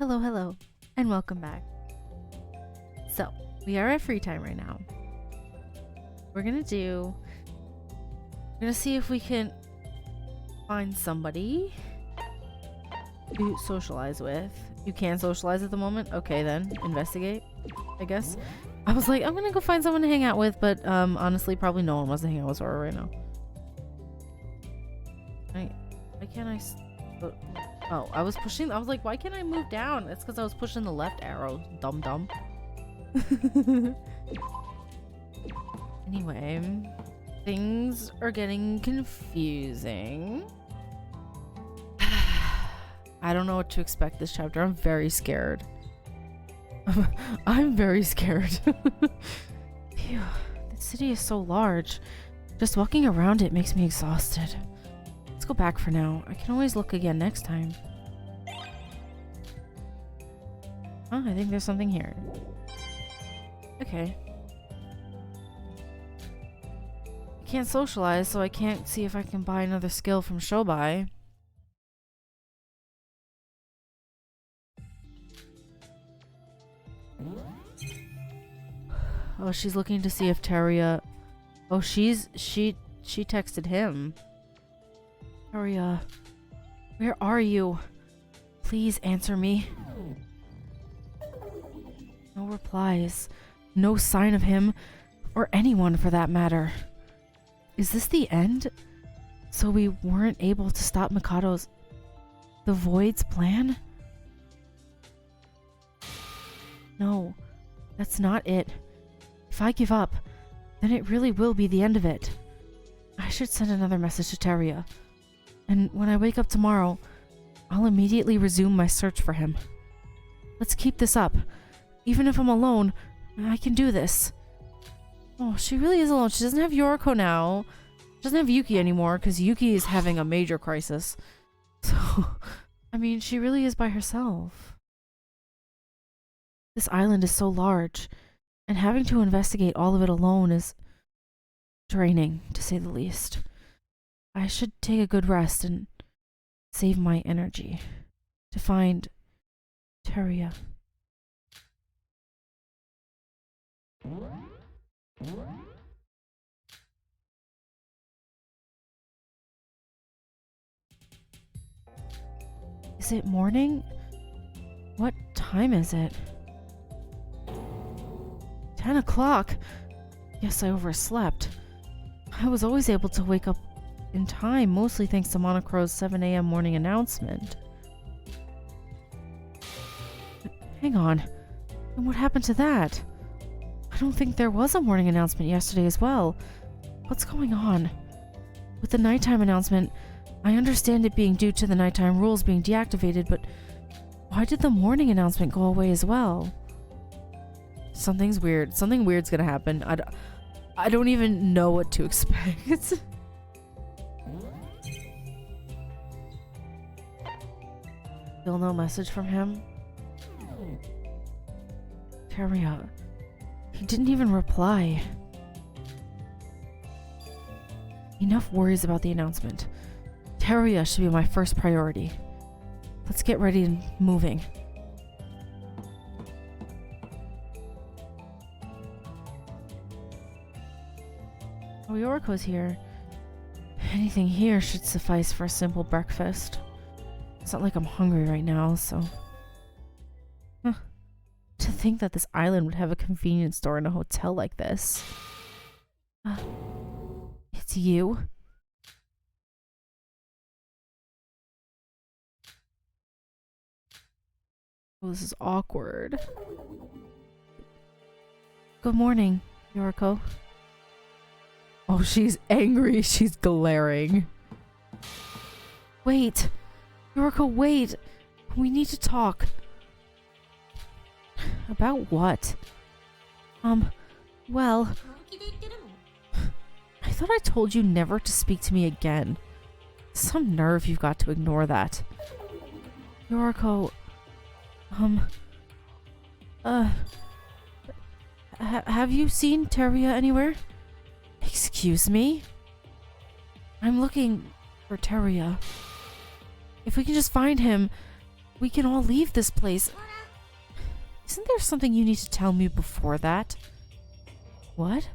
Hello, hello, and welcome back. So, we are at free time right now. We're gonna see if we can find somebody to socialize with. You can socialize at the moment? Okay then, investigate, I guess. I was like, I'm gonna go find someone to hang out with, but honestly, probably no one wants to hang out with Sora right now. Why can't I... Oh, I was like, why can't I move down? It's because I was pushing the left arrow. Dumb. Anyway, things are getting confusing. I don't know what to expect this chapter. I'm very scared. I'm very scared. Phew, the city is so large. Just walking around it makes me exhausted. Let's go back for now. I can always look again next time. Oh, I think there's something here. Okay. I can't socialize, so I can't see if I can buy another skill from Shobai. Oh, she's looking to see if Teria... Oh, she texted him. Teria, where are you? Please answer me. No replies. No sign of him, or anyone for that matter. Is this the end? So we weren't able to stop Mikado's... the Void's plan? No, that's not it. If I give up, then it really will be the end of it. I should send another message to Teria. And when I wake up tomorrow, I'll immediately resume my search for him. Let's keep this up. Even if I'm alone, I can do this. Oh, she really is alone. She doesn't have Yoruko now. She doesn't have Yuki anymore, because Yuki is having a major crisis. So, I mean, she really is by herself. This island is so large, and having to investigate all of it alone is draining, to say the least. I should take a good rest and save my energy to find Teria. Is it morning? What time is it? 10 o'clock? Yes, I overslept. I was always able to wake up in time, mostly thanks to Monocro's 7 a.m. morning announcement. Hang on. And what happened to that? I don't think there was a morning announcement yesterday as well. What's going on? With the nighttime announcement, I understand it being due to the nighttime rules being deactivated, but why did the morning announcement go away as well? Something's weird. Something weird's gonna happen. I don't even know what to expect. Still no message from him? Teria. He didn't even reply. Enough worries about the announcement. Teria should be my first priority. Let's get ready and moving. Oh, Yoruko's here. Anything here should suffice for a simple breakfast. It's not like I'm hungry right now, so... Huh. To think that this island would have a convenience store in a hotel like this. It's you? Oh, this is awkward. Good morning, Yoruko. Oh, she's angry. She's glaring. Wait. Yoruko, wait. We need to talk. About what? Well... I thought I told you never to speak to me again. Some nerve you've got to ignore that. Yoruko... have you seen Teria anywhere? Excuse me? I'm looking for Teria. If we can just find him, We can all leave this place. Isn't there something you need to tell me before that? What?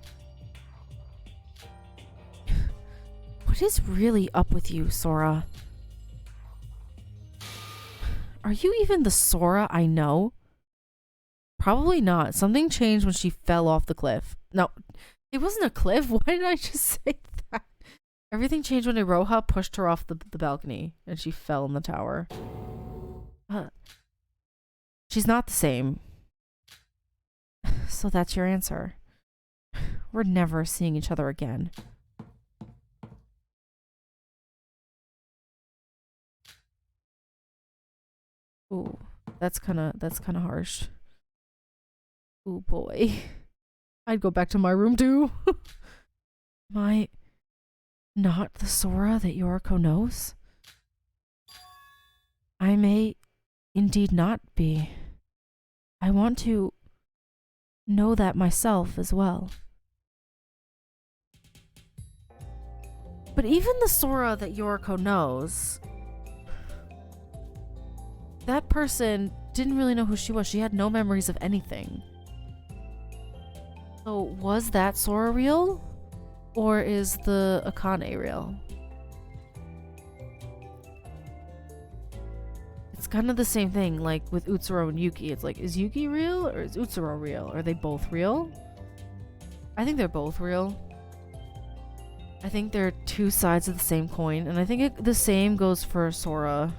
What is really up with you, Sora? Are you even the Sora I know? Probably not. Something changed when she fell off the cliff. No, it wasn't a cliff. Why did I just say that? Everything changed when Iroha pushed her off the balcony and she fell in the tower. She's not the same. So that's your answer. We're never seeing each other again. Ooh, that's kind of harsh. Ooh boy. I'd go back to my room too. Am I not the Sora that Yoruko knows? I may indeed not be. I want to know that myself as well. But even the Sora that Yoruko knows, that person didn't really know who she was. She had no memories of anything. So was that Sora real? Or is the Akane real? It's kind of the same thing, like with Utsuro and Yuki. It's like, is Yuki real or is Utsuro real? Are they both real? I think they're both real. I think they're two sides of the same coin, and I think the same goes for Sora.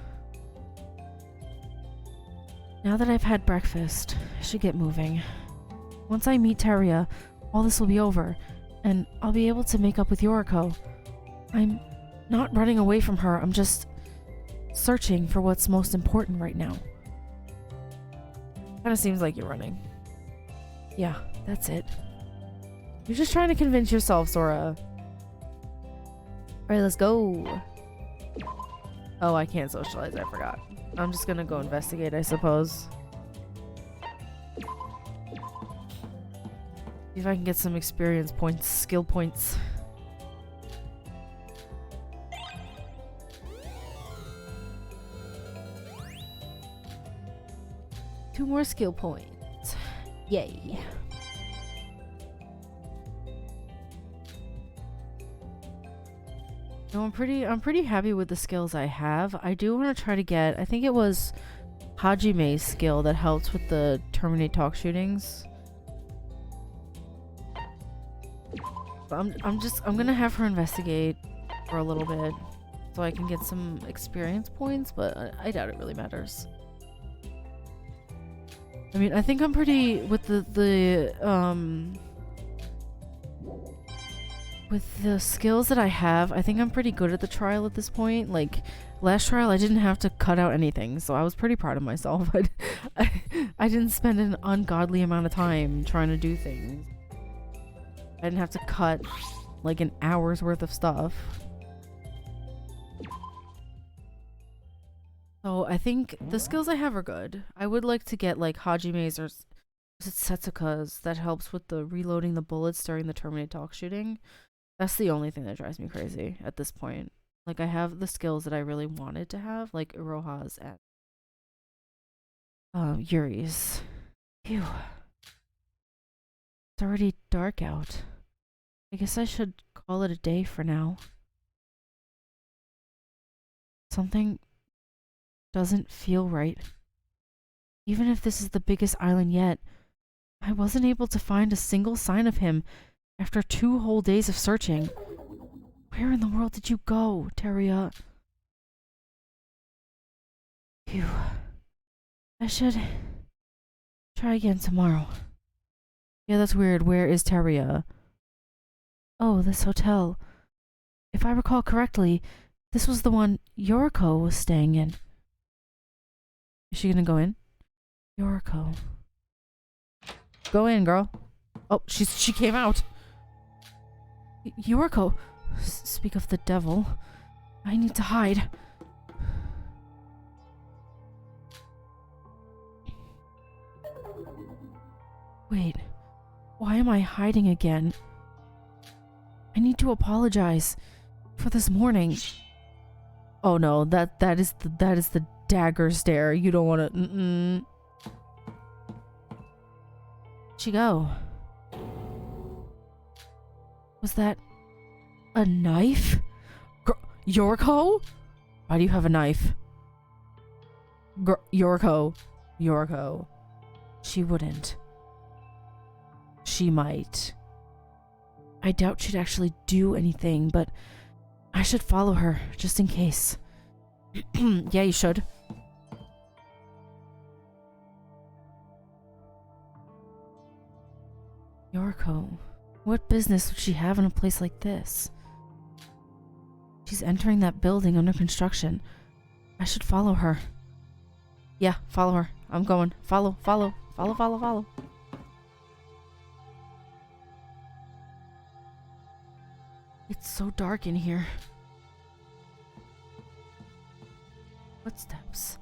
Now that I've had breakfast, I should get moving. Once I meet Teria, all this will be over, and I'll be able to make up with Yoruko. I'm not running away from her, I'm just searching for what's most important right now. Kinda seems like you're running. Yeah, that's it. You're just trying to convince yourself, Sora. Alright, let's go. Oh, I can't socialize, I forgot. I'm just gonna go investigate, I suppose. See if I can get some experience points, skill points. Two more skill points. Yay. No, I'm pretty happy with the skills I have. I do want to try to get, I think it was Hajime's skill that helps with the terminate talk shootings. But I'm gonna have her investigate for a little bit so I can get some experience points, but I doubt it really matters. I mean, I think I'm pretty with with the skills that I have, I think I'm pretty good at the trial at this point. Like, last trial I didn't have to cut out anything, so I was pretty proud of myself. I didn't spend an ungodly amount of time trying to do things. I didn't have to cut like an hour's worth of stuff. So I think the skills I have are good. I would like to get like Hajime's or is it Setsuka's that helps with the reloading the bullets during the terminate talk shooting. That's the only thing that drives me crazy at this point. Like, I have the skills that I really wanted to have, like Iroha's and Yuri's. Phew. It's already dark out. I guess I should call it a day for now. Something doesn't feel right. Even if this is the biggest island yet, I wasn't able to find a single sign of him after 2 whole days of searching. Where in the world did you go, Teria? Phew. I should try again tomorrow. Yeah, that's weird. Where is Teria? Oh, this hotel. If I recall correctly, this was the one Yoruko was staying in. Is she gonna go in? Yoruko. Go in, girl. Oh, she came out. Yoruko. Speak of the devil. I need to hide. Wait. Why am I hiding again? I need to apologize for this morning. Oh no, that is the dagger stare. You don't want to. Where'd she go? Was that a knife? Yoruko? Why do you have a knife? Yoruko. She wouldn't. She might. I doubt she'd actually do anything, but I should follow her, just in case. Yeah, you should. Yoruko. What business would she have in a place like this? She's entering that building under construction. I should follow her. Yeah, follow her. I'm going. Follow. It's so dark in here. Footsteps.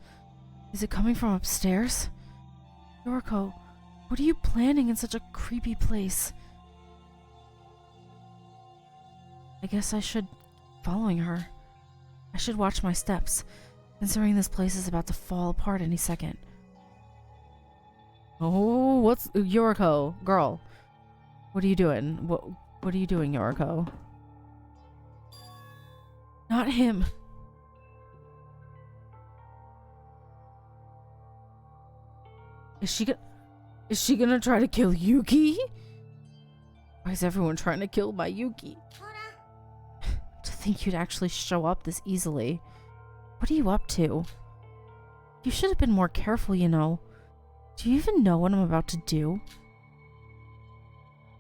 Is it coming from upstairs? Yoruko, what are you planning in such a creepy place? I guess I should following her. I should watch my steps, considering this place is about to fall apart any second. Oh, what's Yoruko, girl? What are you doing? What are you doing, Yoruko? Not him. Is she gonna try to kill Yuki? Why is everyone trying to kill my Yuki? To think you'd actually show up this easily. What are you up to? You should have been more careful, you know. Do you even know what I'm about to do?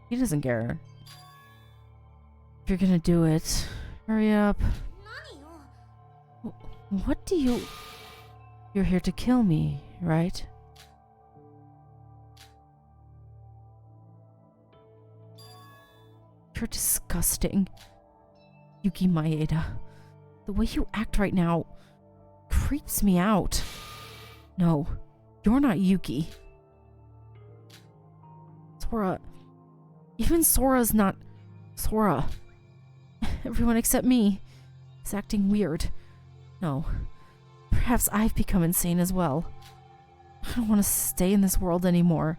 He doesn't care. If you're gonna do it, hurry up. What do you... You're here to kill me, right? You're disgusting. Yuki Maeda. The way you act right now creeps me out. No, you're not Yuki. Sora. Even Sora's not Sora. Everyone except me is acting weird. No. Perhaps I've become insane as well. I don't want to stay in this world anymore.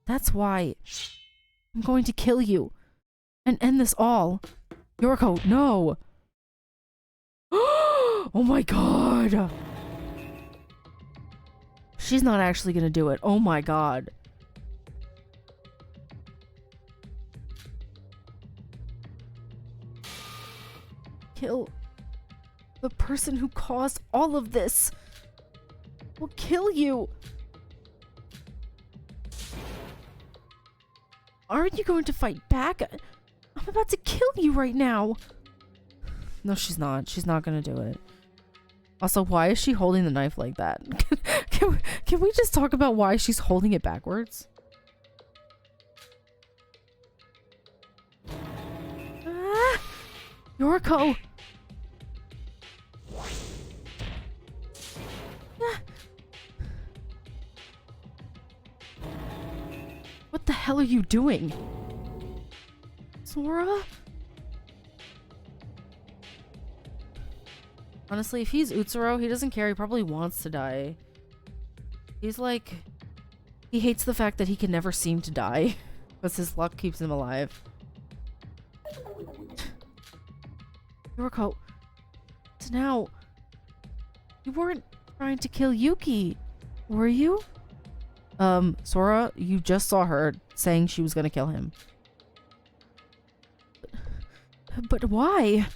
That's why I'm going to kill you and end this all. Yoruko, no! Oh my god! She's not actually gonna do it. Oh my god. Kill the person who caused all of this. Will kill you. Aren't you going to fight back? I'm about to kill you right now. No, she's not. She's not gonna do it. Also, why is she holding the knife like that? Can we just talk about why she's holding it backwards? Ah! Yoruko! Ah! What the hell are you doing? Sora? Honestly, if he's Utsuro, he doesn't care. He probably wants to die. He's like... He hates the fact that he can never seem to die. Because his luck keeps him alive. Yoruko. So now... You weren't trying to kill Yuki, were you? Sora, you just saw her saying she was gonna kill him. But why?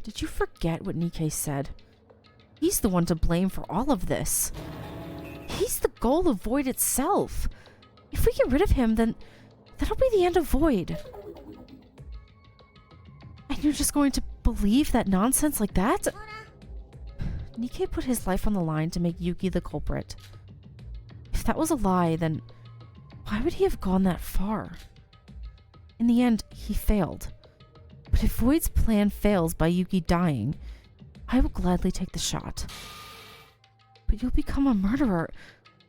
Did you forget what Nikkei said? He's the one to blame for all of this. He's the goal of Void itself. If we get rid of him, then that'll be the end of Void. And you're just going to believe that nonsense like that? Nikkei put his life on the line to make Yuki the culprit. If that was a lie, then why would he have gone that far? In the end, he failed. But if Void's plan fails by Yuki dying, I will gladly take the shot. But you'll become a murderer.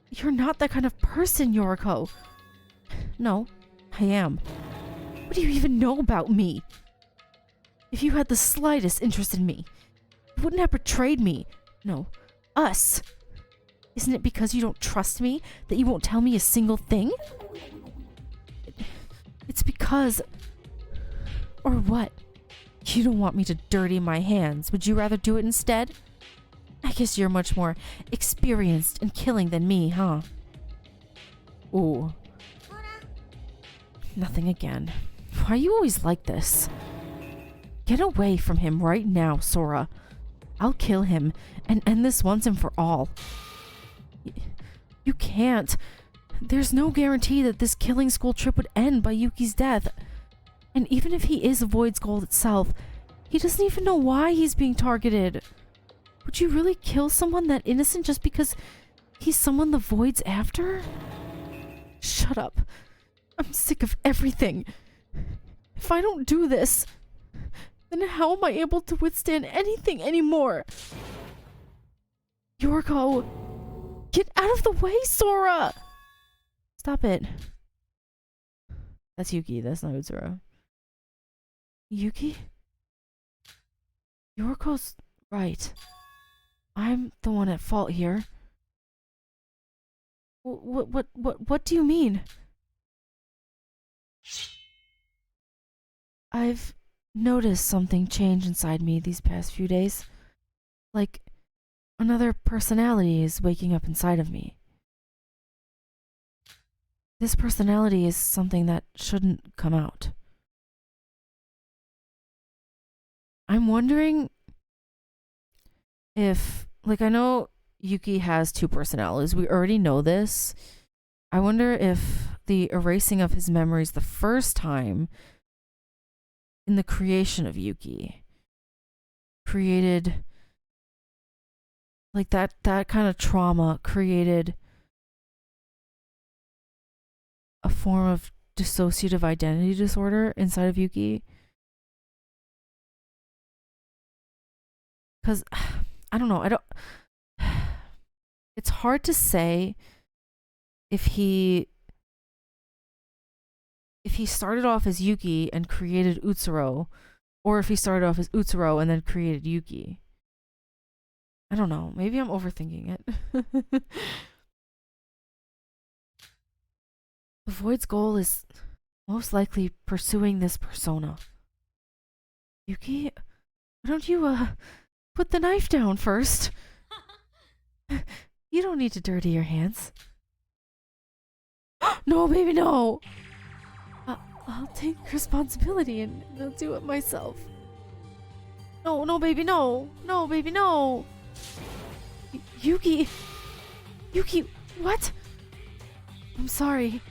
You're not that kind of person, Yoruko. No, I am. What do you even know about me? If you had the slightest interest in me, wouldn't have betrayed me. No, us. Isn't it because you don't trust me that you won't tell me a single thing? It's because... Or what? You don't want me to dirty my hands. Would you rather do it instead? I guess you're much more experienced in killing than me, huh? Ooh. Nothing again. Why are you always like this? Get away from him right now, Sora. I'll kill him and end this once and for all. You can't. There's no guarantee that this killing school trip would end by Yuki's death. And even if he is the Void's goal itself, he doesn't even know why he's being targeted. Would you really kill someone that innocent just because he's someone the Void's after? Shut up. I'm sick of everything. If I don't do this, then how am I able to withstand anything anymore? Yoruko, get out of the way, Sora! Stop it. That's Yuki, that's not Utsuro. Yuki? Yoruko's right. I'm the one at fault here. What do you mean? I've noticed something change inside me these past few days. Like another personality is waking up inside of me. This personality is something that shouldn't come out. I'm wondering if, like, I know Yuki has two personalities. We already know this. I wonder if the erasing of his memories the first time in the creation of Yuki created, like, that kind of trauma created a form of dissociative identity disorder inside of Yuki. Because, I don't know, it's hard to say if he started off as Yuki and created Utsuro, or if he started off as Utsuro and then created Yuki. I don't know, maybe I'm overthinking it. The Void's goal is most likely pursuing this persona. Yuki, why don't you, put the knife down first? You don't need to dirty your hands. No, baby, no! I'll take responsibility and I'll do it myself. No, baby, no! No, baby, no! Yuki! Yuki, what? I'm sorry.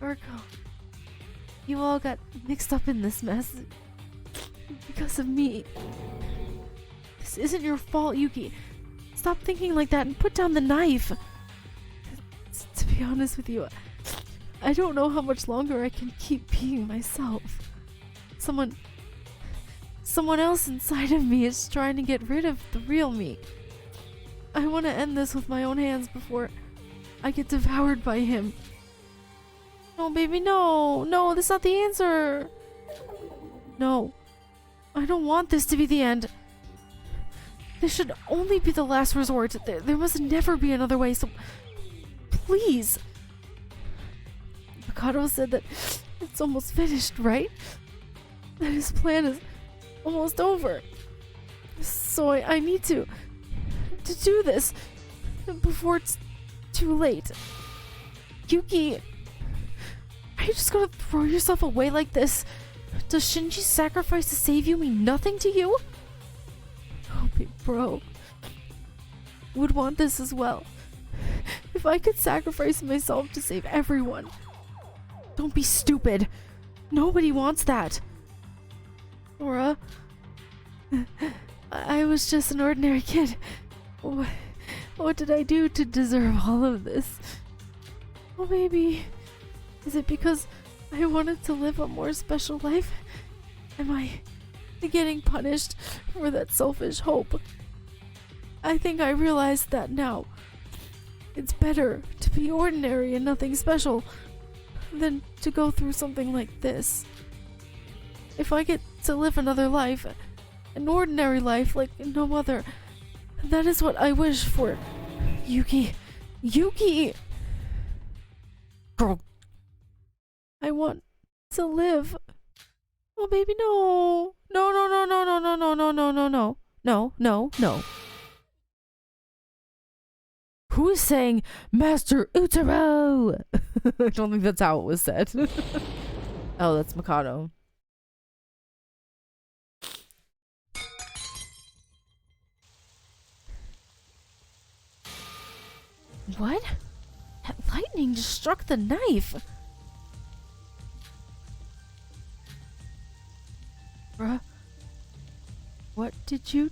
Yoruko. You all got mixed up in this mess because of me. This isn't your fault, Yuki. Stop thinking like that and put down the knife. To be honest with you, I don't know how much longer I can keep being myself. Someone else inside of me is trying to get rid of the real me. I want to end this with my own hands before I get devoured by him. No, baby, no. No, that's not the answer. No. I don't want this to be the end. This should only be the last resort. There must never be another way, so please. Mikado said that it's almost finished, right? That his plan is almost over. So I need to do this before it's too late. Yuki, are you just gonna throw yourself away like this? Does Shinji's sacrifice to save you mean nothing to you? Oh, big bro. Would want this as well. If I could sacrifice myself to save everyone. Don't be stupid. Nobody wants that. Sora. I was just an ordinary kid. What did I do to deserve all of this? Well, maybe... Is it because I wanted to live a more special life? Am I getting punished for that selfish hope? I think I realized that now. It's better to be ordinary and nothing special than to go through something like this. If I get to live another life an ordinary life like no other. That is what I wish for. Yuki. Yuki! Girl. I want to live. Oh, baby, no. No, no, no, no, no, no, no, no, no, no, no. No, no, no. Who is saying Master Utsuro? I don't think that's how it was said. Oh, that's Mikado. What? That lightning just struck the knife. Bruh. What did you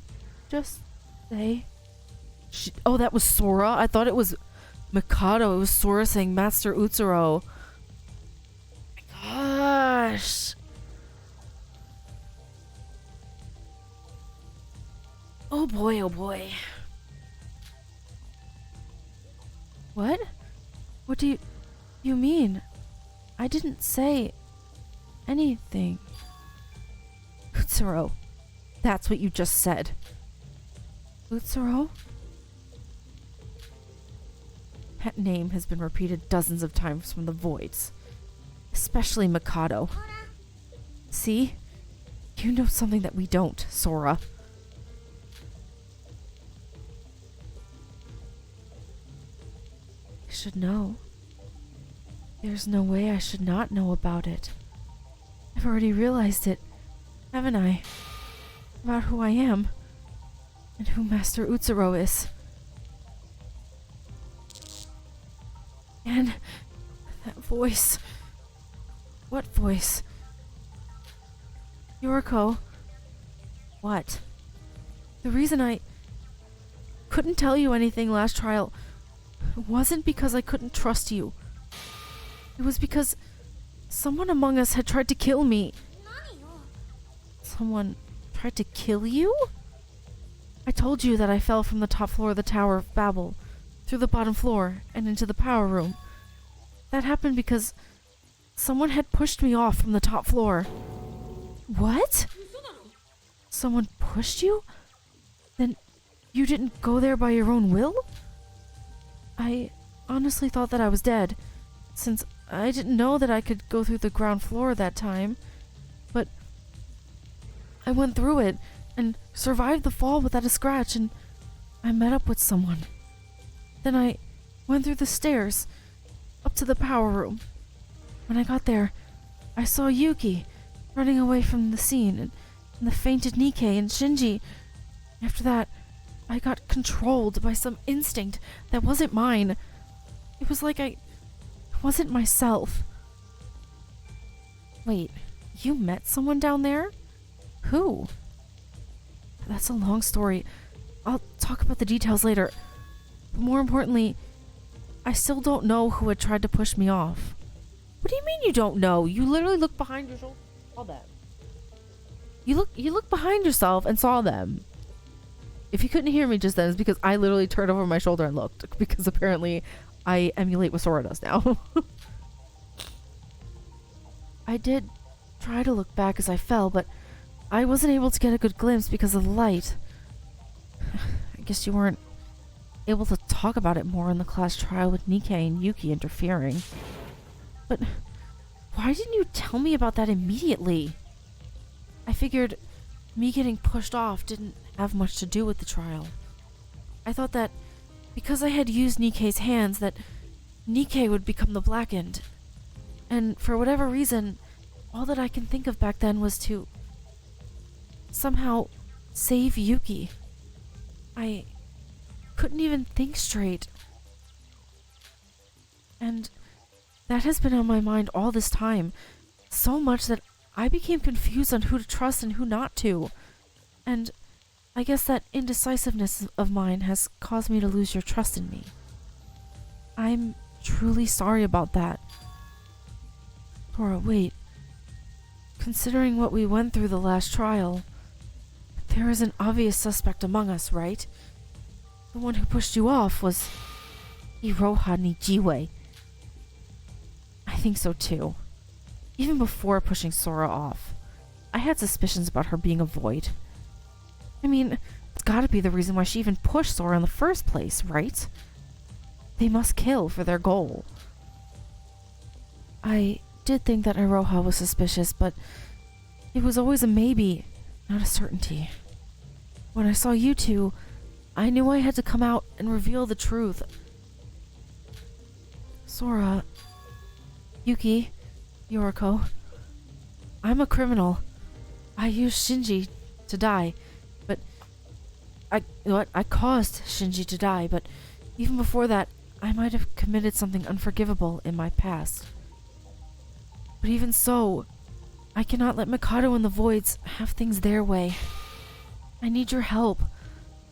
just say? Oh, that was Sora? I thought it was Mikado. It was Sora saying Master Utsuro. Gosh. Oh boy, oh boy. What? What do you mean? I didn't say anything. Utsuro. That's what you just said. Utsuro? That name has been repeated dozens of times from the voids. Especially Mikado. See? You know something that we don't, Sora. I should know. There's no way I should not know about it. I've already realized it, haven't I? About who I am. And who Master Utsuro is. And that voice. What voice? Yoruko. What? The reason I couldn't tell you anything last trial wasn't because I couldn't trust you. It was because someone among us had tried to kill me. Someone tried to kill you? I told you that I fell from the top floor of the Tower of Babel, through the bottom floor, and into the power room. That happened because someone had pushed me off from the top floor. What? Someone pushed you? Then you didn't go there by your own will? I honestly thought that I was dead, since I didn't know that I could go through the ground floor that time. But I went through it and survived the fall without a scratch, and I met up with someone. Then I went through the stairs up to the power room. When I got there, I saw Yuki running away from the scene, and the fainted Nikkei and Shinji. After that, I got controlled by some instinct that wasn't mine. It was like I wasn't myself. Wait, you met someone down there? Who? That's a long story. I'll talk about the details later. But more importantly, I still don't know who had tried to push me off. What do you mean you don't know? You literally looked behind your shoulder and saw them. You looked behind yourself and saw them. If you couldn't hear me just then, it's because I literally turned over my shoulder and looked. Because apparently I emulate what Sora does now. I did try to look back as I fell, but I wasn't able to get a good glimpse because of the light. I guess you weren't able to talk about it more in the class trial with Nikkei and Yuki interfering. But why didn't you tell me about that immediately? I figured me getting pushed off didn't have much to do with the trial. I thought that because I had used Nikkei's hands that Nikkei would become the blackened. And for whatever reason, all that I can think of back then was to somehow save Yuki. I couldn't even think straight. And that has been on my mind all this time. So much that I became confused on who to trust and who not to. And I guess that indecisiveness of mine has caused me to lose your trust in me. I'm truly sorry about that. Sora, wait. Considering what we went through the last trial, there is an obvious suspect among us, right? The one who pushed you off was Iroha Nijiwe. I think so too. Even before pushing Sora off, I had suspicions about her being a void. I mean, it's gotta be the reason why she even pushed Sora in the first place, right? They must kill for their goal. I did think that Iroha was suspicious, but it was always a maybe, not a certainty. When I saw you two, I knew I had to come out and reveal the truth. Sora, Yuki, Yoruko, I'm a criminal. I used Shinji to die, but I caused Shinji to die, but even before that, I might have committed something unforgivable in my past. But even so, I cannot let Mikado and the Voids have things their way. I need your help.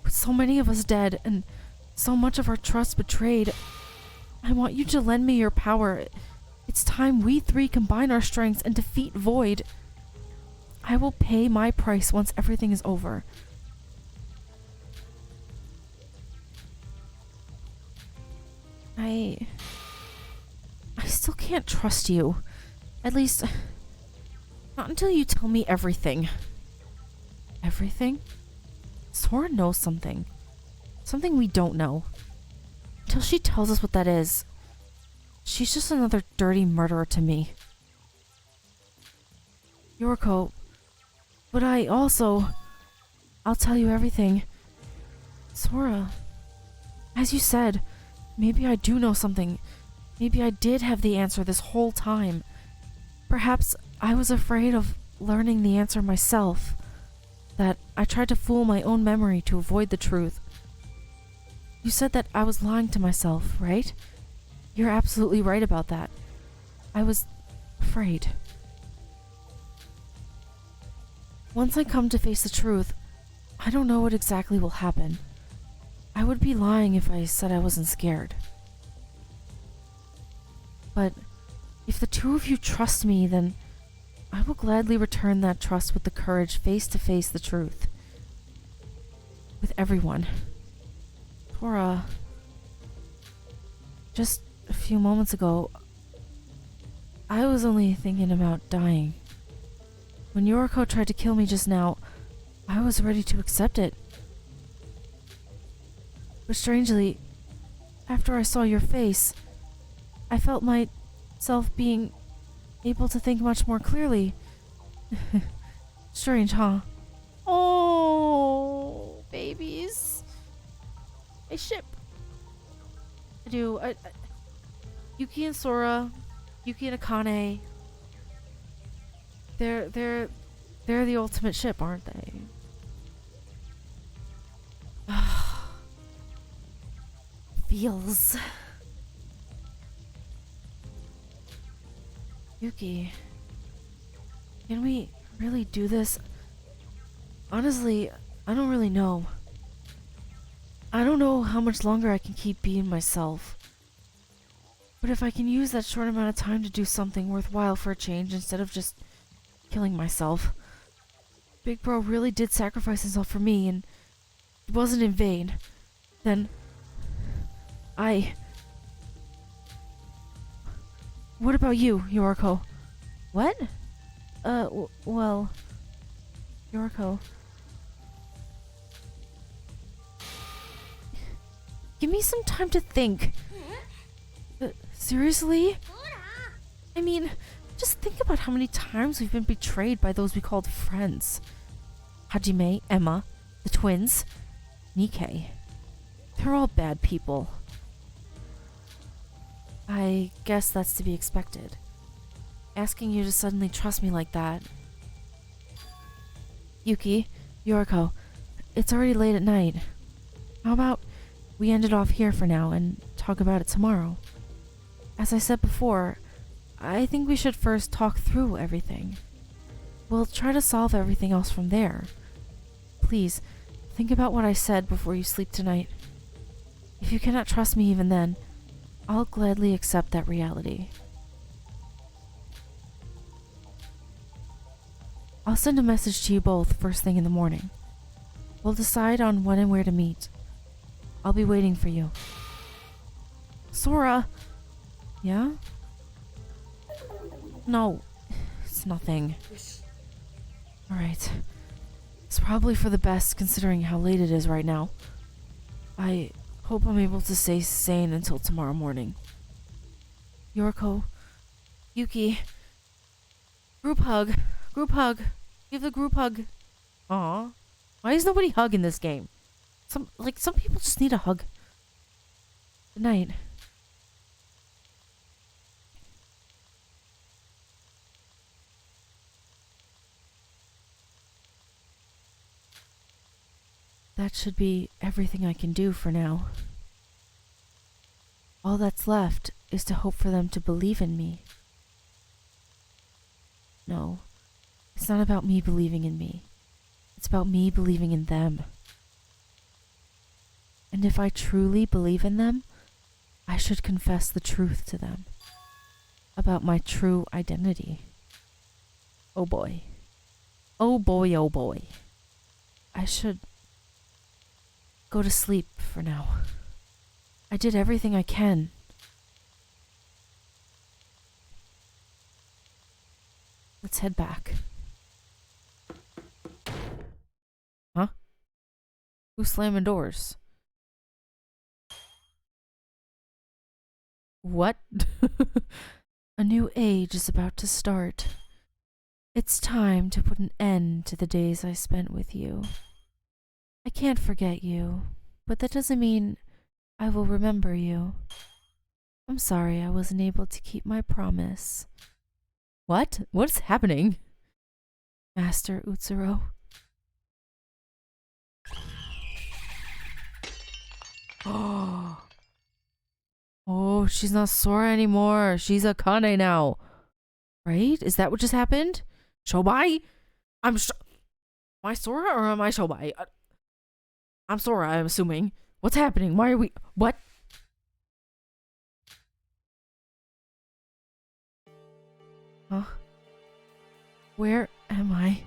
With so many of us dead and so much of our trust betrayed, I want you to lend me your power. It's time we three combine our strengths and defeat Void. I will pay my price once everything is over. I still can't trust you. At least, not until you tell me everything. Everything? Sora knows something. Something we don't know. Until she tells us what that is, she's just another dirty murderer to me. Yoruko, but I'll tell you everything. Sora, as you said, maybe I do know something. Maybe I did have the answer this whole time. Perhaps I was afraid of learning the answer myself. That I tried to fool my own memory to avoid the truth. You said that I was lying to myself, right? You're absolutely right about that. I was afraid. Once I come to face the truth, I don't know what exactly will happen. I would be lying if I said I wasn't scared. But if the two of you trust me, then I will gladly return that trust with the courage face to face the truth. With everyone. Sora, just a few moments ago, I was only thinking about dying. When Yoruko tried to kill me just now, I was ready to accept it. But strangely, after I saw your face, I felt myself being able to think much more clearly. Strange, huh? Oh, babies. I ship. I do. Yuki and Sora, Yuki and Akane. They're the ultimate ship, aren't they? Feels. Yuki, can we really do this? Honestly, I don't really know. I don't know how much longer I can keep being myself. But if I can use that short amount of time to do something worthwhile for a change instead of just killing myself. Big Bro really did sacrifice himself for me, and it wasn't in vain. Then What about you, Yoruko? What? Well, Yoruko. Give me some time to think. Seriously? I mean, just think about how many times we've been betrayed by those we called friends. Hajime, Emma, the twins, Nikkei. They're all bad people. I guess that's to be expected. Asking you to suddenly trust me like that. Yuki, Yoruko, it's already late at night. How about we end it off here for now and talk about it tomorrow? As I said before, I think we should first talk through everything. We'll try to solve everything else from there. Please, think about what I said before you sleep tonight. If you cannot trust me even then, I'll gladly accept that reality. I'll send a message to you both first thing in the morning. We'll decide on when and where to meet. I'll be waiting for you. Sora! Yeah? No, it's nothing. Alright. It's probably for the best considering how late it is right now. I hope I'm able to stay sane until tomorrow morning. Yoruko, Yuki, group hug, group hug, give the group hug. Aw, why is nobody hugging this game? Some people just need a hug. Good night. That should be everything I can do for now. All that's left is to hope for them to believe in me. No, it's not about me believing in me. It's about me believing in them. And if I truly believe in them, I should confess the truth to them about my true identity. Oh boy. Oh boy, oh boy. I should go to sleep for now. I did everything I can. Let's head back. Huh? Who's slamming doors? What? A new age is about to start. It's time to put an end to the days I spent with you. I can't forget you, but that doesn't mean I will remember you. I'm sorry I wasn't able to keep my promise. What? What's happening? Master Utsuro. Oh, she's not Sora anymore. She's a Kane now. Right? Is that what just happened? Shobai? Am I Sora or am I Shobai? I'm Sora, I'm assuming. What's happening? Why are we... What? Huh? Where am I?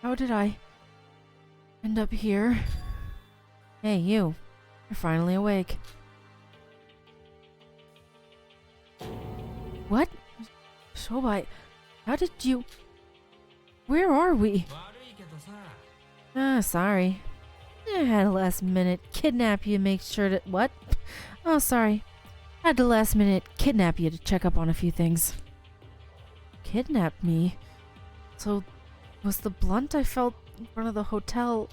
How did I end up here? Hey, you. You're finally awake. What? Shobai, how did you... Where are we? Sorry. I had a last minute kidnap you to make sure that... What? Oh, sorry. Had to last minute kidnap you to check up on a few things. Kidnap me? So, was the blunt I felt in front of the hotel...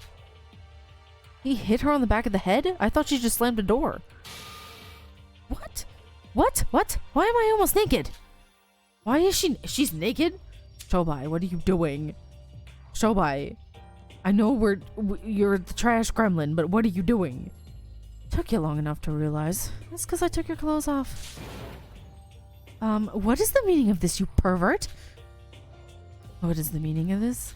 He hit her on the back of the head? I thought she just slammed a door. What? What? What? Why am I almost naked? Why is she's naked? Shobai, what are you doing? Shobai, I know you're the trash gremlin, but what are you doing? Took you long enough to realize. That's because I took your clothes off. What is the meaning of this, you pervert? What is the meaning of this?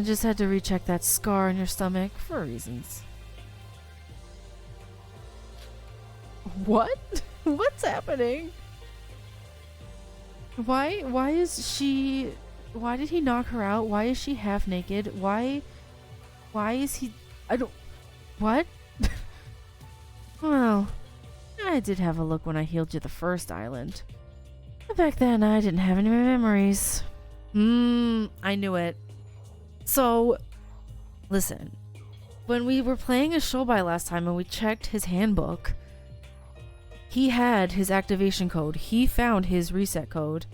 Just had to recheck that scar on your stomach for reasons. What? What's happening? Why did he knock her out? Why is she half naked? Why is he... What? Well, I did have a look when I healed you the first island. But back then, I didn't have any memories. I knew it. So, listen. When we were playing a Shobai last time and we checked his handbook, he had his activation code. He found his reset code.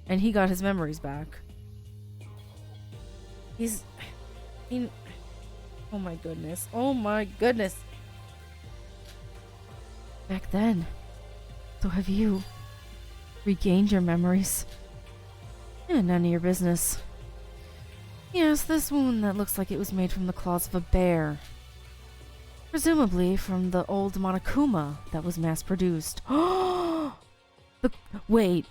And he got his memories back. Oh my goodness. Oh my goodness. Back then. So have you regained your memories? None of your business. Yes, this wound that looks like it was made from the claws of a bear. Presumably from the old Monokuma that was mass-produced. Wait.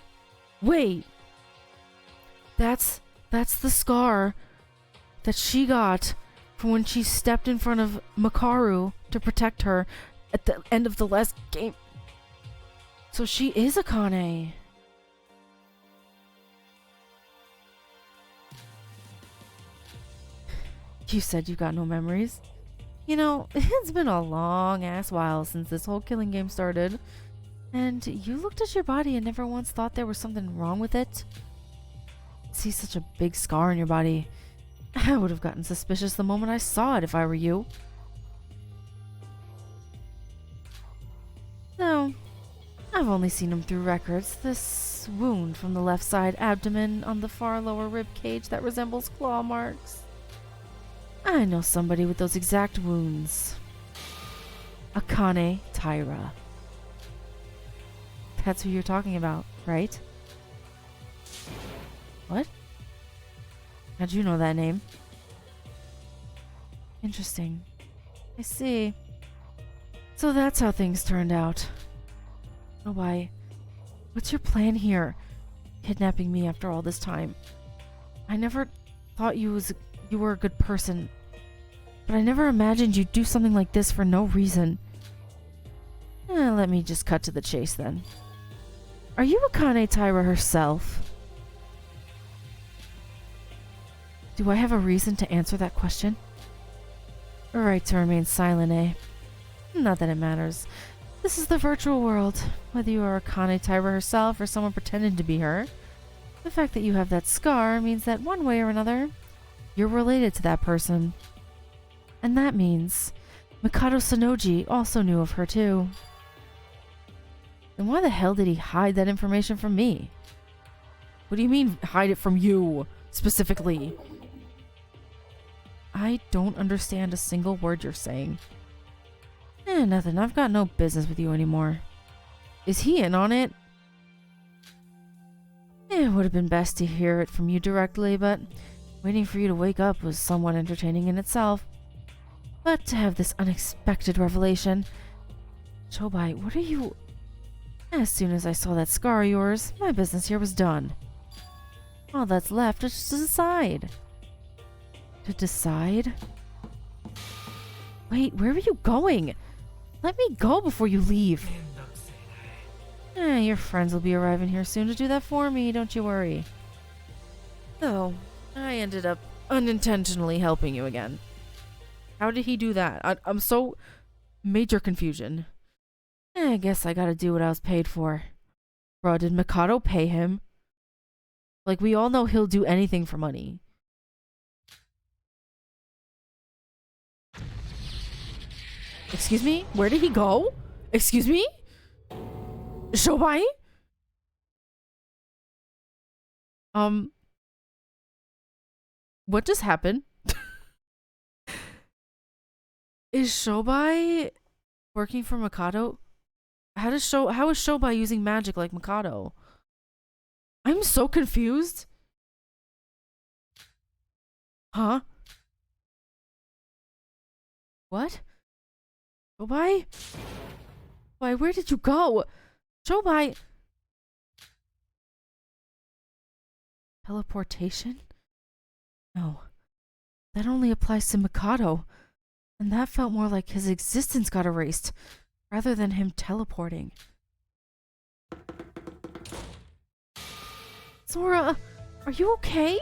That's the scar that she got from when she stepped in front of Makaru to protect her at the end of the last game. So she is a Kane. You said you got no memories. You know, it's been a long ass while since this whole killing game started. And you looked at your body and never once thought there was something wrong with it? See such a big scar on your body. I would have gotten suspicious the moment I saw it if I were you. No, I've only seen him through records. This wound from the left side abdomen on the far lower rib cage that resembles claw marks. I know somebody with those exact wounds. Akane Taira. That's who you're talking about, right? What? How'd you know that name? Interesting. I see. So that's how things turned out. Oh, why? What's your plan here? Kidnapping me after all this time. I never thought you were a good person. But I never imagined you'd do something like this for no reason. Let me just cut to the chase then. Are you Akane Taira herself? Do I have a reason to answer that question? A right to remain silent, eh? Not that it matters. This is the virtual world. Whether you are Akane Taira herself or someone pretending to be her, the fact that you have that scar means that one way or another, you're related to that person. And that means Mikado Sonoji also knew of her too. Then why the hell did he hide that information from me? What do you mean, hide it from you, specifically? I don't understand a single word you're saying. Nothing. I've got no business with you anymore. Is he in on it? It would have been best to hear it from you directly, but waiting for you to wake up was somewhat entertaining in itself. But to have this unexpected revelation... Chobai, what are you... As soon as I saw that scar of yours, my business here was done. All that's left is to decide. To decide? Wait, where are you going? Let me go before you leave. Your friends will be arriving here soon to do that for me, don't you worry. Though, I ended up unintentionally helping you again. How did he do that? I'm so... Major confusion. I guess I gotta do what I was paid for. Bro, did Mikado pay him? Like, we all know he'll do anything for money. Excuse me? Where did he go? Excuse me? Shobai? What just happened? Is Shobai working for Mikado? How is Shobai using magic like Mikado? I'm so confused. Huh? What? Shobai? Why, where did you go? Shobai! Teleportation? No. That only applies to Mikado. And that felt more like his existence got erased, rather than him teleporting. Sora, are you okay?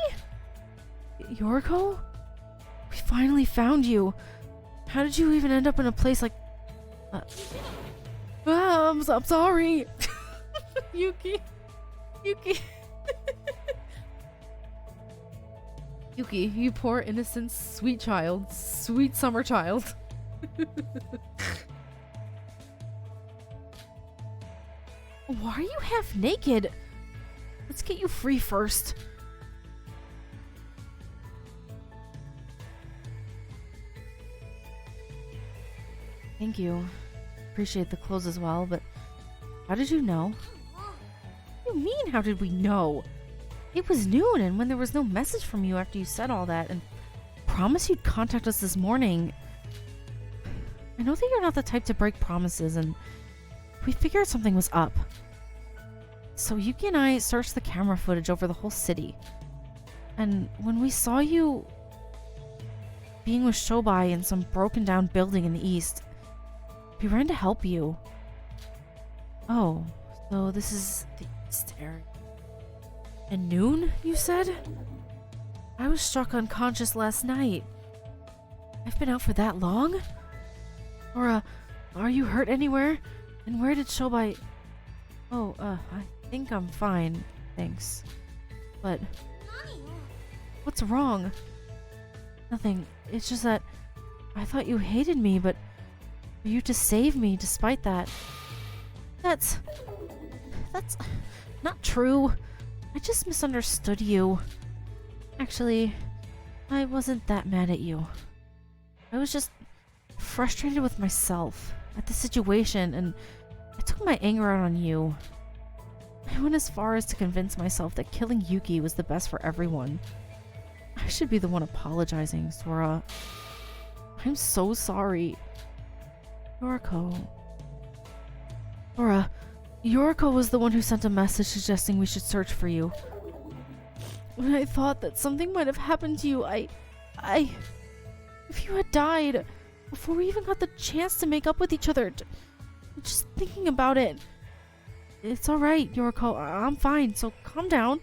Yoruko? We finally found you. How did you even end up in a place like... I'm sorry. Yuki. Yuki, you poor innocent sweet child. Sweet summer child. Why are you half naked? Let's get you free first. Thank you. Appreciate the clothes as well, but how did you know? What do you mean, how did we know? It was noon, and when there was no message from you after you said all that, and promised you'd contact us this morning. I know that you're not the type to break promises, and we figured something was up. So Yuki and I searched the camera footage over the whole city. And when we saw you being with Shobai in some broken down building in the east, we ran to help you. Oh, so this is the east area. At noon, you said? I was struck unconscious last night. I've been out for that long? Or, are you hurt anywhere? And where did Shobai... Oh, I think I'm fine, thanks. But what's wrong? Nothing. It's just that I thought you hated me, but for you to save me despite that. That's not true. I just misunderstood you. Actually, I wasn't that mad at you. I was just frustrated with myself at the situation, and I took my anger out on you. I went as far as to convince myself that killing Yuki was the best for everyone. I should be the one apologizing, Sora. I'm so sorry. Yoruko. Sora, Yoruko was the one who sent a message suggesting we should search for you. When I thought that something might have happened to you, if you had died, before we even got the chance to make up with each other, just thinking about it. It's alright, Yoruko, I'm fine, so calm down.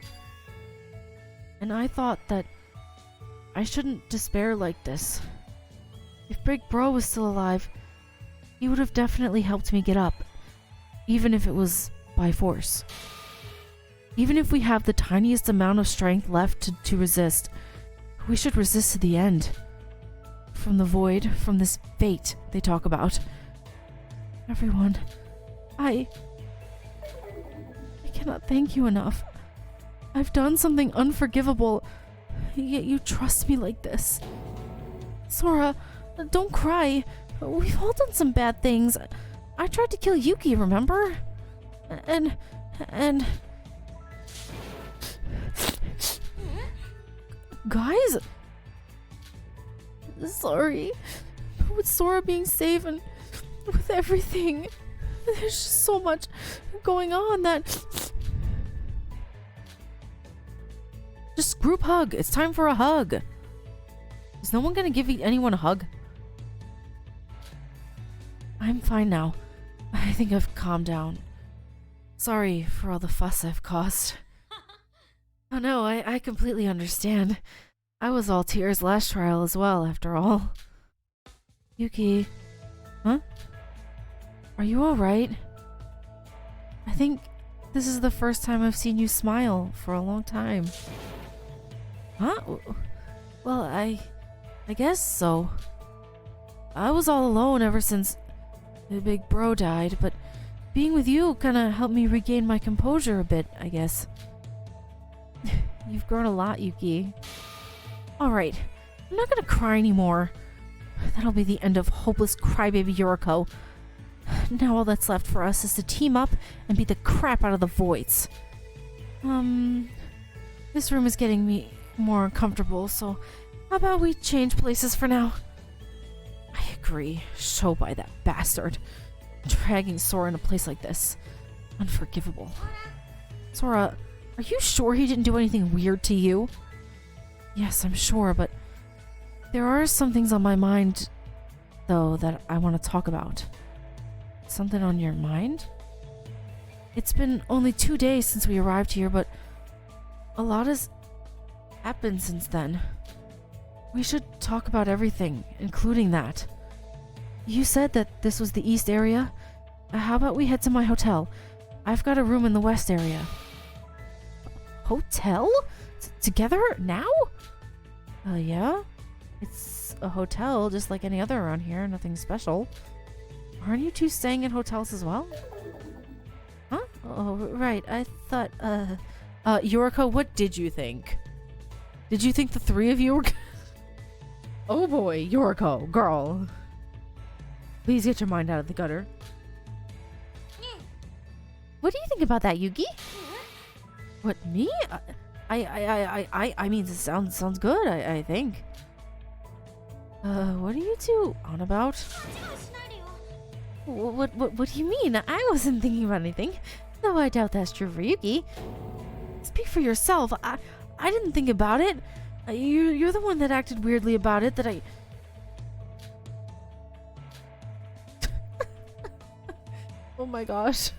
And I thought that I shouldn't despair like this. If Big Bro was still alive, he would have definitely helped me get up, even if it was by force. Even if we have the tiniest amount of strength left to resist, we should resist to the end. From the void, from this fate they talk about. Everyone, I cannot thank you enough. I've done something unforgivable, yet you trust me like this. Sora, don't cry. We've all done some bad things. I tried to kill Yuki, remember? And... Guys? Sorry. But with Sora being safe and with everything, there's just so much going on that... Just group hug. It's time for a hug. Is no one gonna give anyone a hug? I'm fine now. I think I've calmed down. Sorry for all the fuss I've caused. Oh no, I completely understand. I was all tears last trial as well, after all. Yuki. Huh? Are you alright? I think this is the first time I've seen you smile for a long time. Huh? Well, I guess so. I was all alone ever since the Big Bro died, but being with you kinda helped me regain my composure a bit, I guess. You've grown a lot, Yuki. Alright, I'm not gonna cry anymore. That'll be the end of hopeless crybaby Yoruko. Now all that's left for us is to team up and beat the crap out of the Voids. This room is getting me more uncomfortable, so how about we change places for now? I agree. Show by that bastard. Dragging Sora in a place like this. Unforgivable. Sora, are you sure he didn't do anything weird to you? Yes, I'm sure, but there are some things on my mind, though, that I want to talk about. Something on your mind? It's been only 2 days since we arrived here, but a lot has happened since then. We should talk about everything, including that. You said that this was the east area. How about we head to my hotel? I've got a room in the west area. Hotel? Together? Now? Yeah. It's a hotel just like any other around here. Nothing special. Aren't you two staying in hotels as well? Huh? Oh, right. I thought, Yoruko, what did you think? Did you think the three of you were... Oh boy, Yoruko, girl. Please get your mind out of the gutter. What do you think about that, Yuki? What, me? I mean, this sounds good, I think. What are you two on about? What do you mean? I wasn't thinking about anything. Though I doubt that's true for Yuki. Speak for yourself. I didn't think about it. You're the one that acted weirdly about it, that I... Oh my gosh.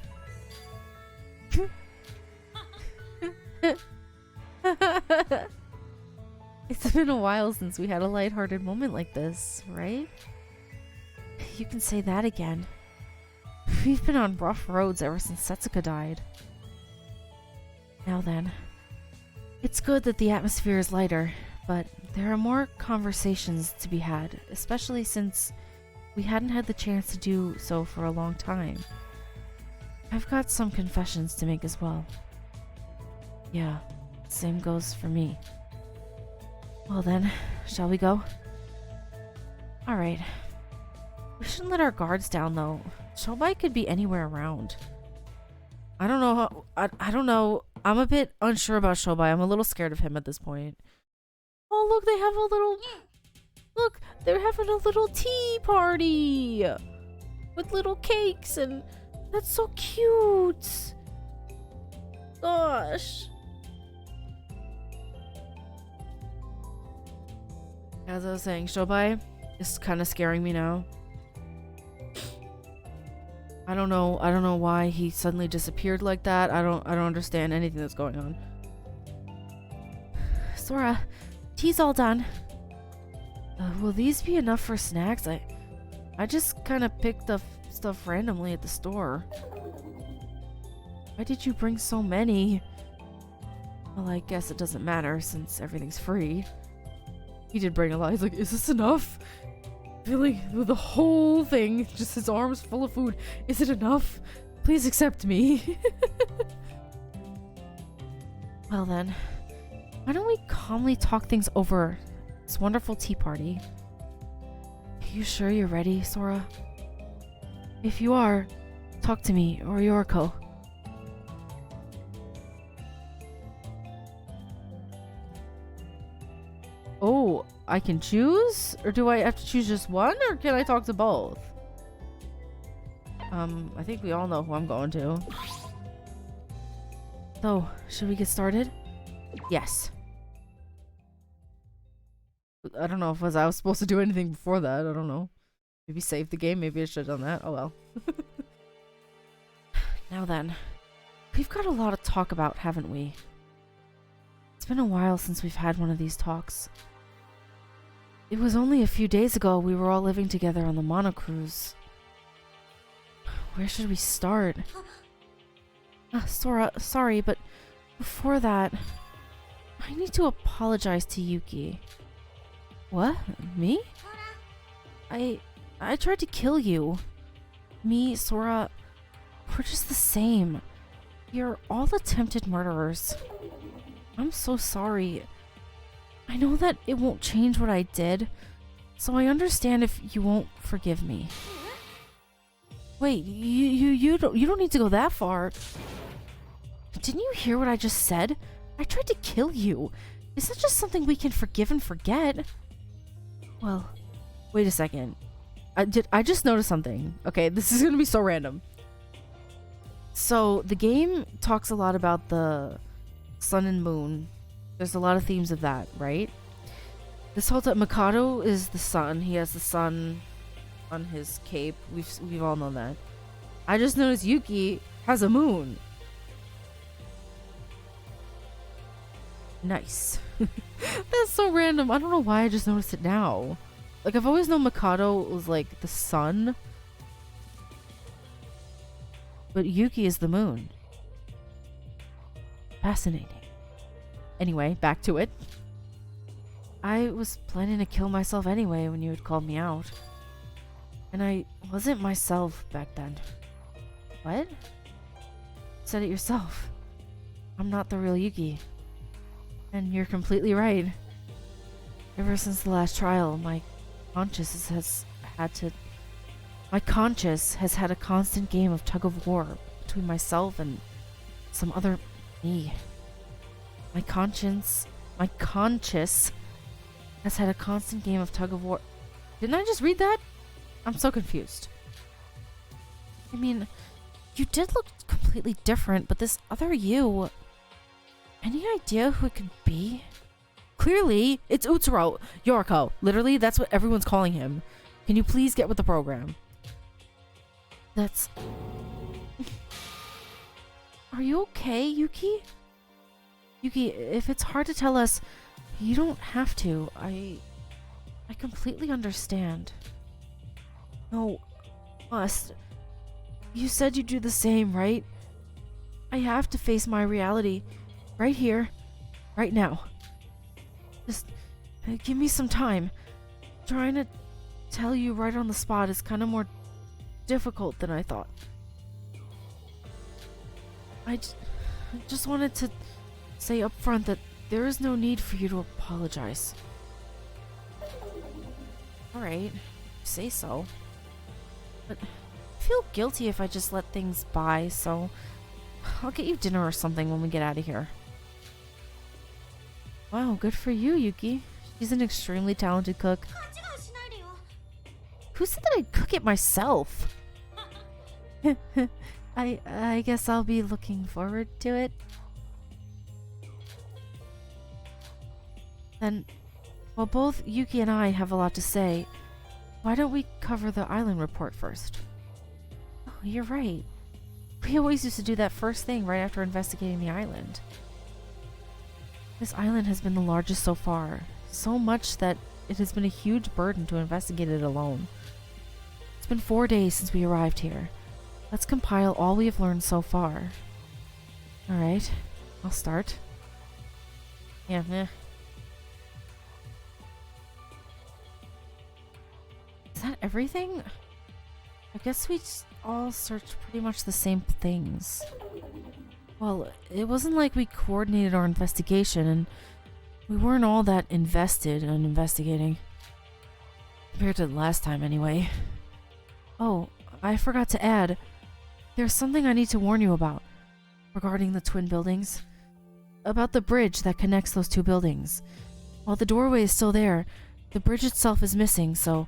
It's been a while since we had a lighthearted moment like this, right? You can say that again. We've been on rough roads ever since Setsuka died. Now then, it's good that the atmosphere is lighter, but there are more conversations to be had, especially since we hadn't had the chance to do so for a long time. I've got some confessions to make as well. Yeah, same goes for me. Well then, shall we go? Alright. We shouldn't let our guards down though. Shobai could be anywhere around. I don't know how, I don't know. I'm a bit unsure about Shobai. I'm a little scared of him at this point. Oh look, they have a little... Look, they're having a little tea party! With little cakes and... That's so cute! Gosh. As I was saying, Shobai is kind of scaring me now. I don't know why he suddenly disappeared like that. I don't understand anything that's going on. Sora, tea's all done. Will these be enough for snacks? I just kind of picked up stuff randomly at the store. Why did you bring so many? Well, I guess it doesn't matter since everything's free. He did bring a lot. He's like, is this enough? Really? With the whole thing, just his arms full of food. Is it enough? Please accept me. Well then, why don't we calmly talk things over this wonderful tea party? Are you sure you're ready, Sora? If you are, talk to me or Yoruko. Oh, I can choose? Or do I have to choose just one? Or can I talk to both? I think we all know who I'm going to. So, should we get started? Yes. I don't know if I was supposed to do anything before that. I don't know. Maybe save the game. Maybe I should have done that. Oh well. Now then. We've got a lot to talk about, haven't we? It's been a while since we've had one of these talks. It was only a few days ago we were all living together on the monocruise. Where should we start? Sora, sorry, but before that, I need to apologize to Yuki. What? Me? I tried to kill you. Me, Sora, we're just the same. You're all attempted murderers. I'm so sorry. I know that it won't change what I did, so I understand if you won't forgive me. Wait, you don't need to go that far. Didn't you hear what I just said? I tried to kill you. Is that just something we can forgive and forget? Well, wait a second. I just noticed something. Okay, this is gonna be so random. So the game talks a lot about the sun and moon. There's a lot of themes of that, right? This whole time, Mikado is the sun. He has the sun on his cape. We've all known that. I just noticed Yuki has a moon. Nice. That's so random. I don't know why I just noticed it now. Like, I've always known Mikado was like the sun. But Yuki is the moon. Fascinating. Anyway, back to it. I was planning to kill myself anyway when you had called me out. And I wasn't myself back then. What? You said it yourself. I'm not the real Yuki. And you're completely right. Ever since the last trial, my conscience has had a constant game of tug of war between myself and some other me. My conscience has had a constant game of tug of war. Didn't I just read that? I'm so confused. I mean, you did look completely different, but this other you... Any idea who it could be? Clearly, it's Utsuro. Yoruko. Literally, that's what everyone's calling him. Can you please get with the program? That's... Are you okay, Yuki? Yuki, if it's hard to tell us, you don't have to. I completely understand. No, must. You said you'd do the same, right? I have to face my reality. Right here. Right now. Just give me some time. Trying to tell you right on the spot is kind of more difficult than I thought. I just wanted to say up front that there is no need for you to apologize. Alright, say so. But I feel guilty if I just let things by, so I'll get you dinner or something when we get out of here. Wow, good for you, Yuki. She's an extremely talented cook. Who said that I'd cook it myself? I guess I'll be looking forward to it. Then, while both Yuki and I have a lot to say, why don't we cover the island report first? Oh, you're right. We always used to do that first thing right after investigating the island. This island has been the largest so far, so much that it has been a huge burden to investigate it alone. It's been 4 days since we arrived here. Let's compile all we have learned so far. Alright, I'll start. Yeah, Is that everything? I guess we all searched pretty much the same things. Well, it wasn't like we coordinated our investigation, and we weren't all that invested in investigating. Compared to the last time, anyway. Oh, I forgot to add, there's something I need to warn you about, regarding the twin buildings. About the bridge that connects those two buildings. While the doorway is still there, the bridge itself is missing, so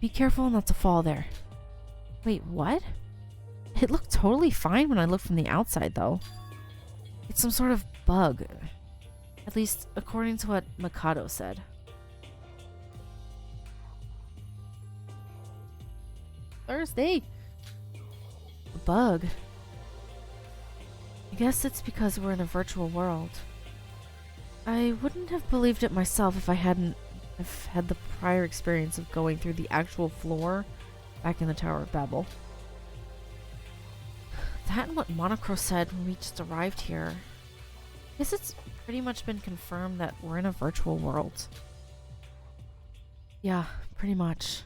be careful not to fall there. Wait, what? It looked totally fine when I looked from the outside, though. It's some sort of bug. At least, according to what Mikado said. Thursday! A bug. I guess it's because we're in a virtual world. I wouldn't have believed it myself if I hadn't had the prior experience of going through the actual floor back in the Tower of Babel. That and what Monocro said when we just arrived here. I guess it's pretty much been confirmed that we're in a virtual world. Yeah, pretty much.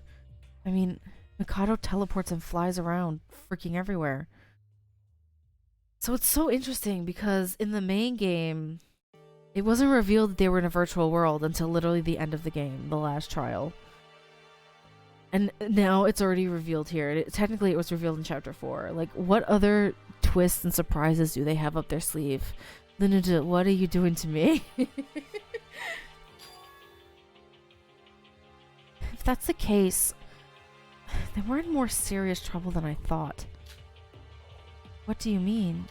I mean, Mikado teleports and flies around, freaking everywhere. So it's so interesting because in the main game, it wasn't revealed that they were in a virtual world until literally the end of the game, the last trial. And now it's already revealed here. Technically, it was revealed in Chapter 4. Like, what other twists and surprises do they have up their sleeve? Linda, what are you doing to me? If that's the case, then we're in more serious trouble than I thought. What do you mean?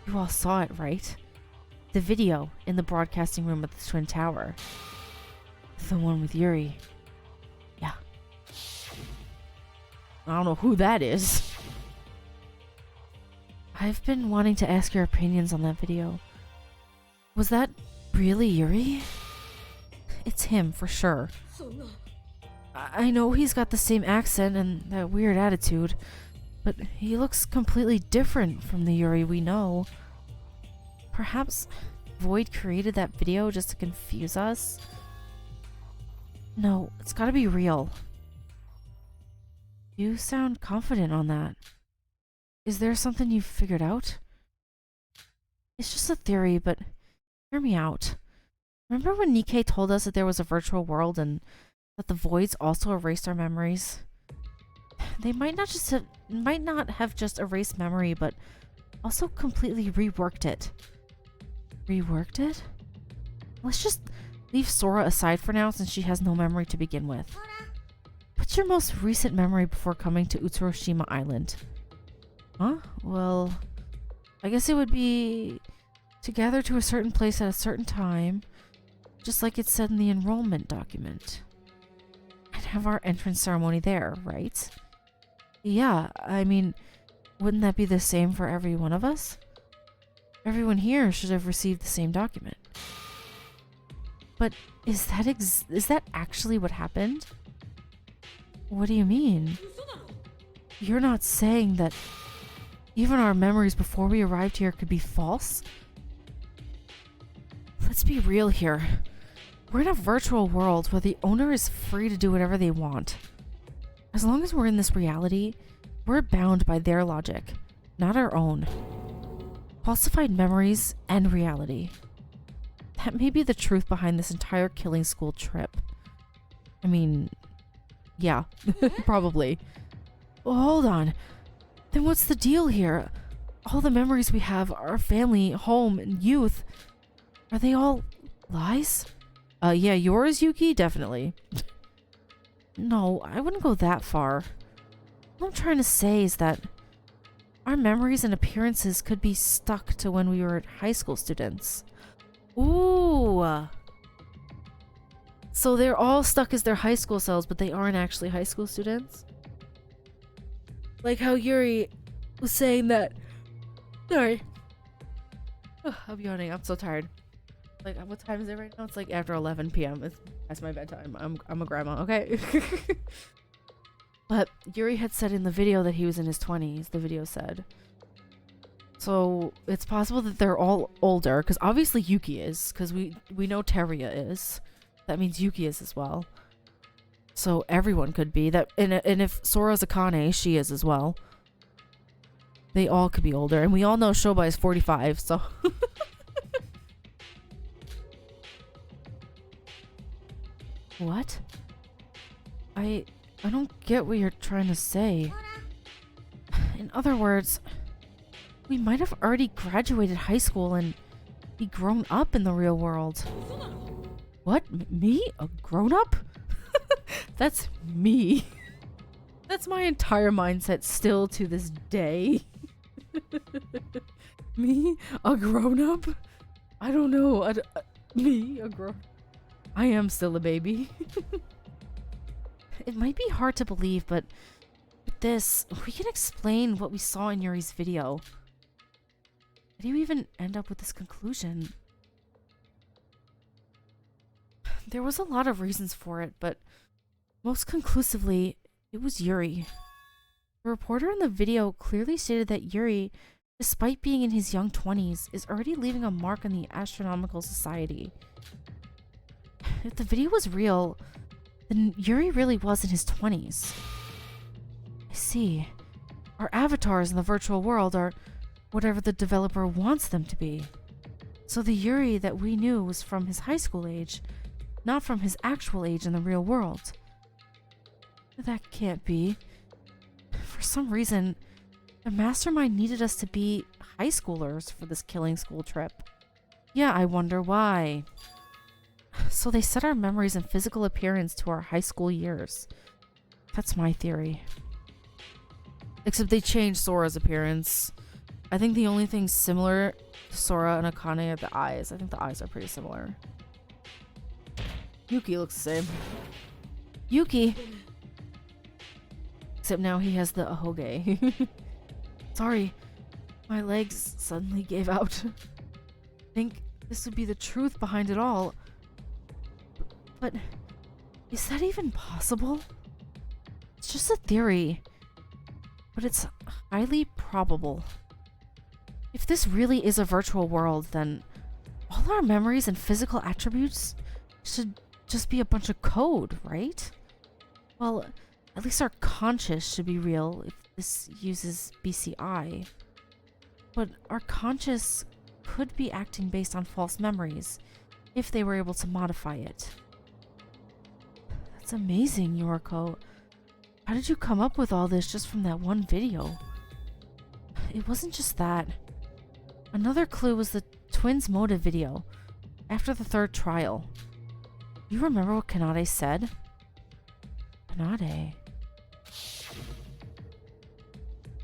You all saw it, right? The video in the broadcasting room at the Twin Tower. The one with Yuri. Yeah. I don't know who that is. I've been wanting to ask your opinions on that video. Was that really Yuri? It's him, for sure. I know he's got the same accent and that weird attitude, but he looks completely different from the Yuri we know. Perhaps Void created that video just to confuse us? No, it's gotta be real. You sound confident on that. Is there something you've figured out? It's just a theory, but hear me out. Remember when Nikkei told us that there was a virtual world and that the voids also erased our memories? They might not have just erased memory, but also completely reworked it. Reworked it? Let's just leave Sora aside for now since she has no memory to begin with. What's your most recent memory before coming to Utsuroshima Island? Huh? Well, I guess it would be to gather to a certain place at a certain time, just like it said in the enrollment document. And have our entrance ceremony there, right? Yeah, I mean, wouldn't that be the same for every one of us? Everyone here should have received the same document. But is that actually what happened? What do you mean? you're not saying that even our memories before we arrived here could be false? Let's be real here. We're in a virtual world where the owner is free to do whatever they want. As long as we're in this reality, we're bound by their logic, not our own. Falsified memories and reality. That may be the truth behind this entire killing school trip. I mean, yeah, probably. Well, hold on. Then what's the deal here? All the memories we have, our family, home, and youth, are they all lies? Yeah, yours, Yuki? Definitely. No, I wouldn't go that far. What I'm trying to say is that our memories and appearances could be stuck to when we were high school students. Ooh. So they're all stuck as their high school selves, but they aren't actually high school students? Like how Yuri was saying that... Sorry. Ugh, I'm yawning. I'm so tired. Like, what time is it right now? It's like after 11 p.m. It's past my bedtime. I'm a grandma, okay? But Yuri had said in the video that he was in his 20s, the video said. So it's possible that they're all older, because obviously Yuki is, because we know Teruya is. That means Yuki is as well. So everyone could be. That, and if Sora's Akane, she is as well. They all could be older, and we all know Shobai is 45, so... What? I don't get what you're trying to say. In other words, we might have already graduated high school and be grown up in the real world. What? Me? A grown up? That's me. That's my entire mindset still to this day. Me? A grown up? I don't know. Me? A grown... I am still a baby. It might be hard to believe, but with this, we can explain what we saw in Yuri's video. How do you even end up with this conclusion? There was a lot of reasons for it, but most conclusively, it was Yuri. The reporter in the video clearly stated that Yuri, despite being in his young 20s, is already leaving a mark on the astronomical society. If the video was real, then Yuri really was in his 20s. I see. Our avatars in the virtual world are whatever the developer wants them to be. So the Yuri that we knew was from his high school age, not from his actual age in the real world. That can't be. For some reason, the mastermind needed us to be high schoolers for this killing school trip. Yeah, I wonder why. So they set our memories and physical appearance to our high school years. That's my theory. Except they changed Sora's appearance. I think the only thing similar to Sora and Akane are the eyes. I think the eyes are pretty similar. Yuki looks the same. Yuki! Except now he has the ahoge. Sorry, my legs suddenly gave out. I think this would be the truth behind it all. But is that even possible? It's just a theory, but it's highly probable. If this really is a virtual world, then all our memories and physical attributes should just be a bunch of code, right? Well, at least our conscious should be real if this uses BCI. But our conscious could be acting based on false memories if they were able to modify it. That's amazing, Yoruko. How did you come up with all this just from that one video? It wasn't just that. Another clue was the twins' motive video after the third trial. You remember what Kanade said? Kanade.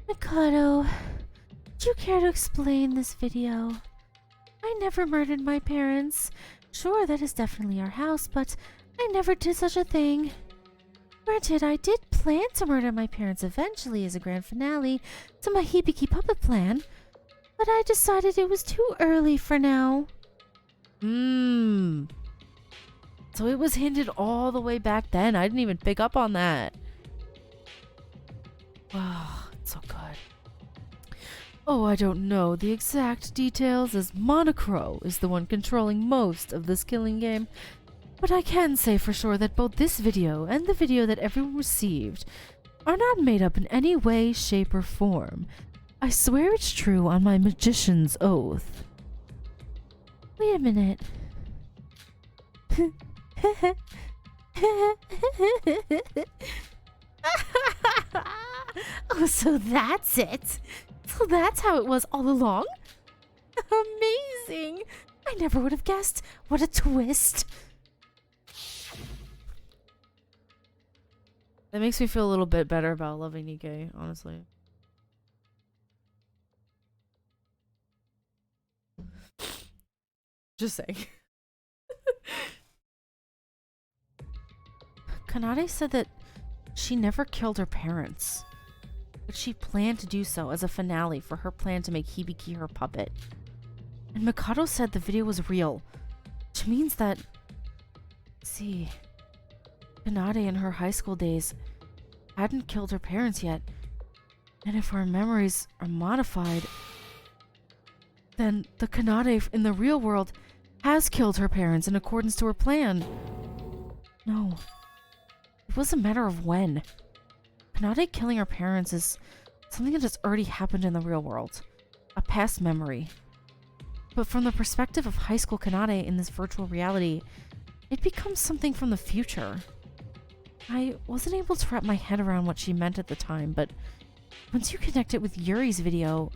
Mikado, would you care to explain this video? I never murdered my parents. Sure, that is definitely our house, but I never did such a thing. Granted, I did plan to murder my parents eventually as a grand finale to my Hibiki puppet plan, but I decided it was too early for now. So it was hinted all the way back then. I didn't even pick up on that. Wow, it's so good. Oh, I don't know the exact details, as Monocro is the one controlling most of this killing game, but I can say for sure that both this video and the video that everyone received are not made up in any way, shape, or form. I swear it's true on my magician's oath. Wait a minute. Oh, so that's it. So that's how it was all along? Amazing! I never would have guessed. What a twist. That makes me feel a little bit better about loving Nikkei, honestly. Just saying. Kanade said that she never killed her parents, but she planned to do so as a finale for her plan to make Hibiki her puppet. And Mikado said the video was real, which means that... See... Kanade in her high school days hadn't killed her parents yet, and if our memories are modified, then the Kanade in the real world has killed her parents in accordance to her plan. No. It was a matter of when. Kanade killing her parents is something that has already happened in the real world. A past memory. But from the perspective of high school Kanade in this virtual reality, it becomes something from the future. I wasn't able to wrap my head around what she meant at the time, but once you connect it with Yuri's video,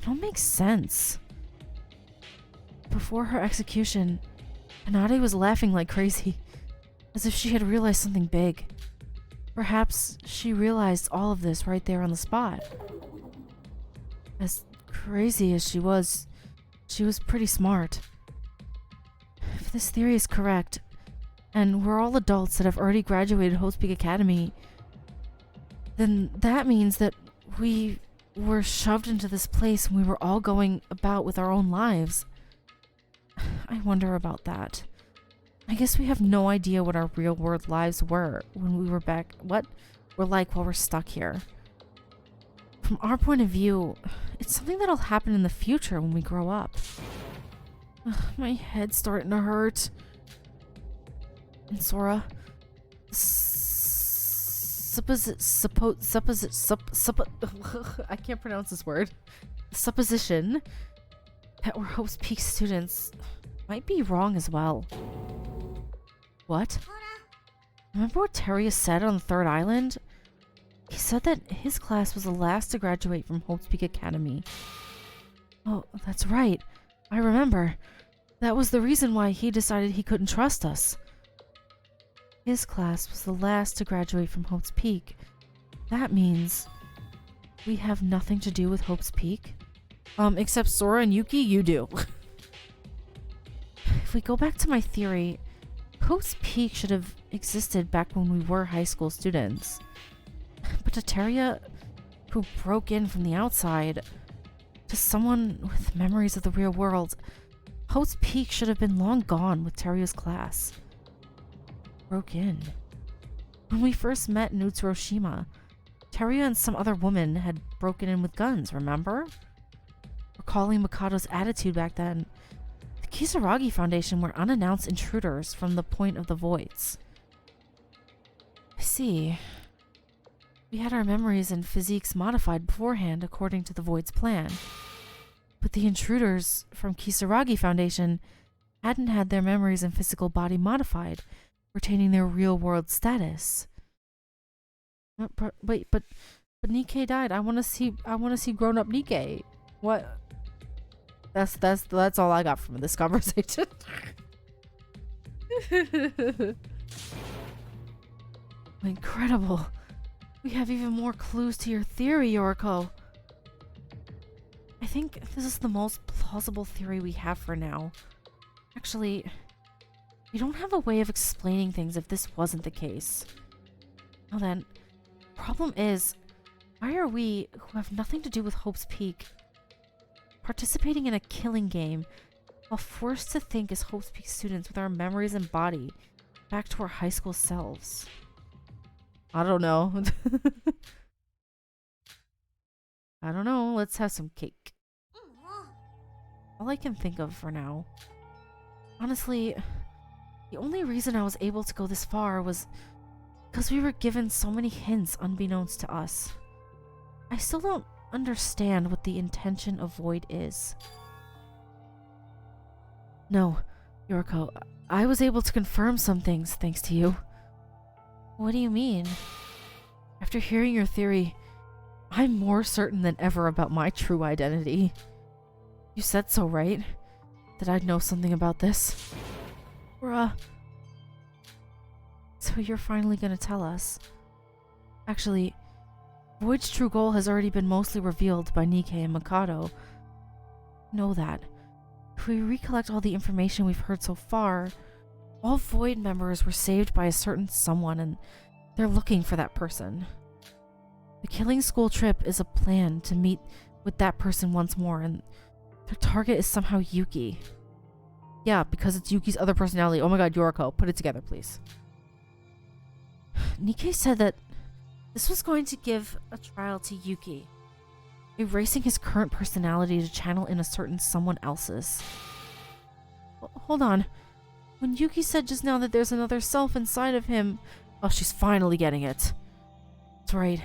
it all makes sense. Before her execution, Kanade was laughing like crazy, as if she had realized something big. Perhaps she realized all of this right there on the spot. As crazy as she was pretty smart. If this theory is correct, and we're all adults that have already graduated Hope's Peak Academy, then that means that we were shoved into this place and we were all going about with our own lives. I wonder about that. I guess we have no idea what our real world lives were when we were back. What we're like while we're stuck here. From our point of view, it's something that'll happen in the future when we grow up. My head's starting to hurt. And Sora, I can't pronounce this word. Supposition that we're Hope's Peak students might be wrong as well. What? Remember what Teria said on the third island? He said that his class was the last to graduate from Hope's Peak Academy. Oh, that's right. I remember. That was the reason why he decided he couldn't trust us. His class was the last to graduate from Hope's Peak. That means we have nothing to do with Hope's Peak? Except Sora and Yuki, you do. If we go back to my theory, Hope's Peak should have existed back when we were high school students. But to Teria, who broke in from the outside, to someone with memories of the real world, Hope's Peak should have been long gone with Teria's class. Broke in. When we first met in Utsuro, Teria and some other woman had broken in with guns, remember? Recalling Mikado's attitude back then, the Kisaragi Foundation were unannounced intruders from the Point of the Voids. I see. We had our memories and physiques modified beforehand according to the Void's plan. But the intruders from Kisaragi Foundation hadn't had their memories and physical body modified, retaining their real-world status. But Nikkei died. I want to see grown-up Nikkei. What? That's all I got from this conversation. Incredible. We have even more clues to your theory, Yoruko. I think this is the most plausible theory we have for now. Actually, we don't have a way of explaining things if this wasn't the case. Well then, problem is, why are we, who have nothing to do with Hope's Peak, participating in a killing game while forced to think as Hope's Peak students with our memories and body back to our high school selves? I don't know. I don't know, let's have some cake. All I can think of for now. Honestly, the only reason I was able to go this far was because we were given so many hints unbeknownst to us. I still don't understand what the intention of Void is. No, Yoruko, I was able to confirm some things thanks to you. What do you mean? After hearing your theory, I'm more certain than ever about my true identity. You said so, right? That I'd know something about this. Bruh. So you're finally gonna tell us. Actually, Void's true goal has already been mostly revealed by Nikkei and Mikado. Know that. If we recollect all the information we've heard so far, all Void members were saved by a certain someone and they're looking for that person. The Killing School trip is a plan to meet with that person once more, and their target is somehow Yuki. Yeah, because it's Yuki's other personality. Oh my god, Yoruko, put it together, please. Nikkei said that this was going to give a trial to Yuki, erasing his current personality to channel in a certain someone else's. Hold on. When Yuki said just now that there's another self inside of him... Oh, she's finally getting it. That's right.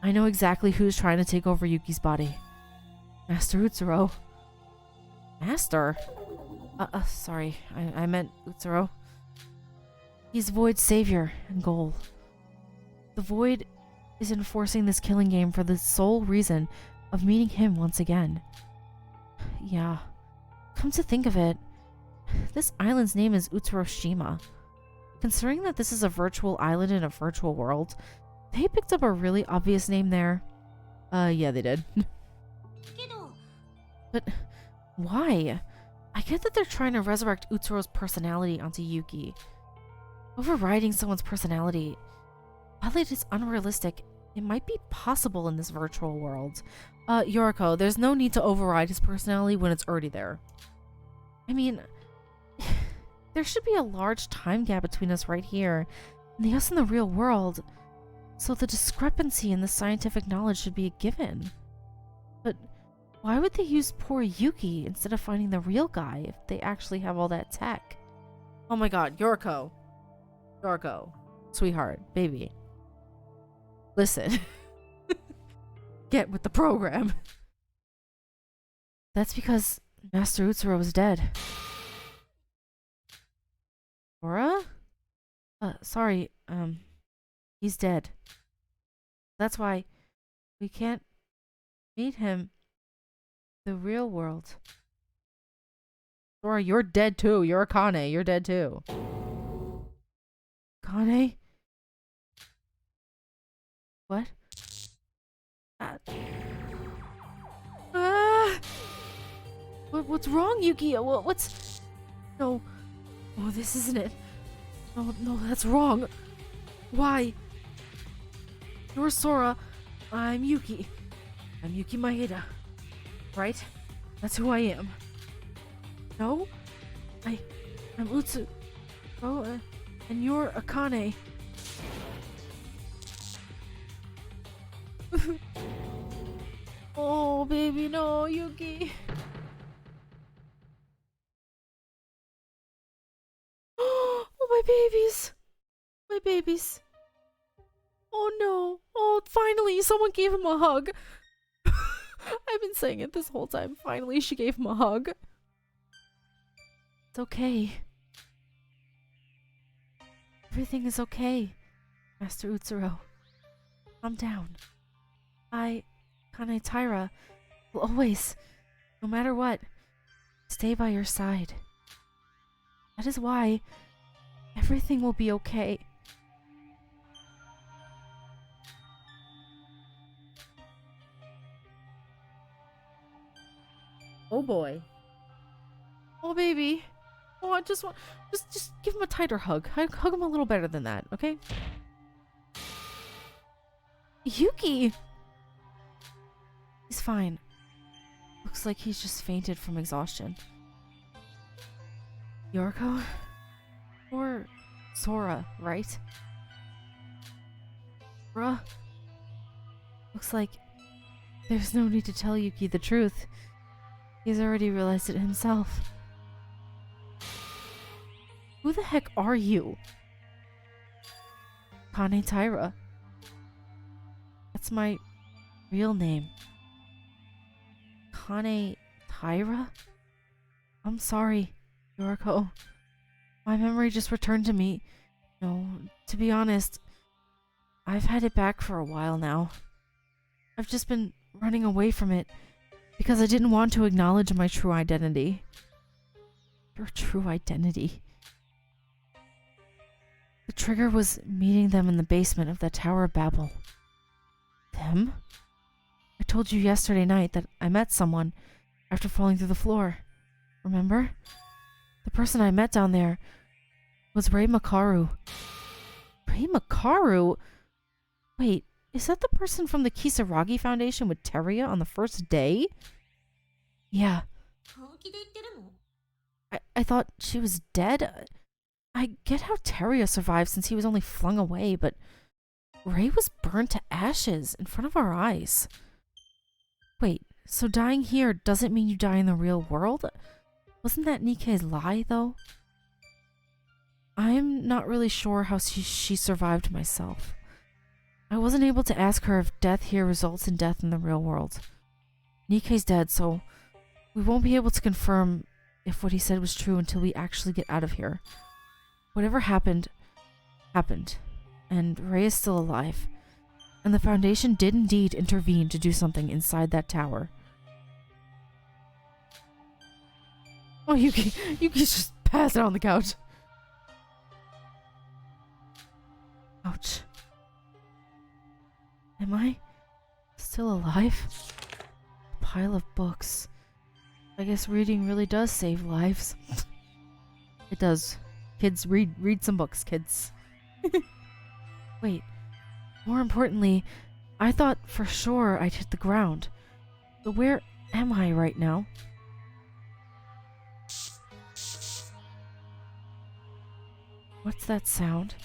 I know exactly who's trying to take over Yuki's body. Master Utsuro. Master? Sorry. I meant Utsuro. He's Void's savior and goal. The Void is enforcing this killing game for the sole reason of meeting him once again. Yeah. Come to think of it, this island's name is Utsuroshima. Considering that this is a virtual island in a virtual world, they picked up a really obvious name there. Yeah, they did. But why? I get that they're trying to resurrect Utsuro's personality onto Yuki. Overriding someone's personality, while it is unrealistic, it might be possible in this virtual world. Yoruko, there's no need to override his personality when it's already there. I mean, there should be a large time gap between us right here and the us in the real world, so the discrepancy in the scientific knowledge should be a given. But why would they use poor Yuki instead of finding the real guy if they actually have all that tech? Oh my god, Yoruko. Yoruko. Sweetheart, baby. Listen. Get with the program. That's because Master Utsuro is dead. Sora? Sorry, he's dead. That's why we can't meet him in the real world. Sora, you're dead too. You're a Kane. You're dead too. Kane? What? What's wrong, Yuki? What's... No. Oh, this isn't it. No, that's wrong. Why? You're Sora. I'm Yuki. I'm Yuki Maeda. Right? That's who I am. No? I'm Utsuro. And you're Akane. Oh, baby, no, Yuki. Oh, my babies. My babies. Oh, no. Oh, finally, someone gave him a hug. I've been saying it this whole time. Finally, she gave him a hug. It's okay. Everything is okay, Master Utsuro. Calm down. Kane Taira, will always, no matter what, stay by your side. That is why everything will be okay. Oh boy. Oh baby. Oh, I just want, just give him a tighter hug. Hug him a little better than that, okay? Yuki! He's fine. Looks like he's just fainted from exhaustion. Yoruko? Or Sora, right? Bruh. Looks like There's no need to tell Yuki the truth. He's already realized it himself. Who the heck are you? Kane Taira. That's my real name. Kane Taira? I'm sorry, Yoruko. My memory just returned to me. No, to be honest, I've had it back for a while now. I've just been running away from it because I didn't want to acknowledge my true identity. Your true identity? The trigger was meeting them in the basement of the Tower of Babel. Them? I told you yesterday night that I met someone after falling through the floor. Remember? The person I met down there was Rei Makaru. Rei Makaru? Wait, is that the person from the Kisaragi Foundation with Teria on the first day? Yeah. I thought she was dead. I get how Teria survived since he was only flung away, but Rei was burned to ashes in front of our eyes. Wait, so dying here doesn't mean you die in the real world? Wasn't that Nikkei's lie, though? I'm not really sure how she survived myself. I wasn't able to ask her if death here results in death in the real world. Nikkei's dead, so we won't be able to confirm if what he said was true until we actually get out of here. Whatever happened, happened. And Rei is still alive. And the Foundation did indeed intervene to do something inside that tower. Oh, Yuki's just passing on the couch. Ouch. Am I still alive? A pile of books. I guess reading really does save lives. It does. Kids, read some books, kids. Wait. More importantly, I thought for sure I'd hit the ground. But where am I right now? What's that sound?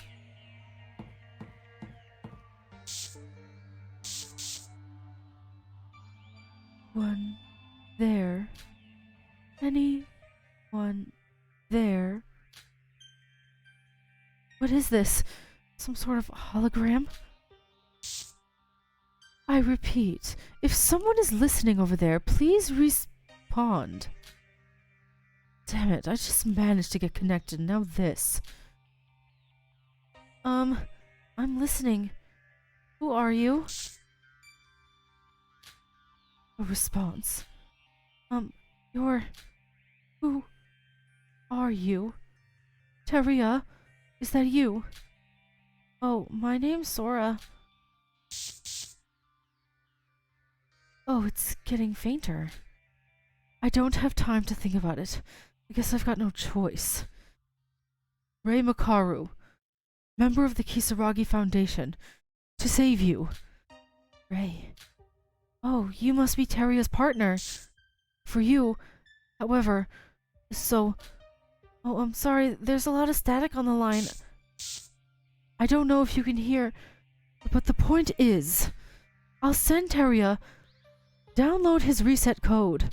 One there. Anyone there? What is this? Some sort of hologram? I repeat, if someone is listening over there, please respond. Damn it, I just managed to get connected, now this. I'm listening. Who are you? A response. Who are you? Teria, is that you? Oh, my name's Sora. Oh, it's getting fainter. I don't have time to think about it. I guess I've got no choice. Rei Makaru, member of the Kisaragi Foundation, to save you. Rei. Oh, you must be Teria's partner. For you, however, so... Oh, I'm sorry, there's a lot of static on the line. I don't know if you can hear, but the point is, I'll send Teria, download his reset code,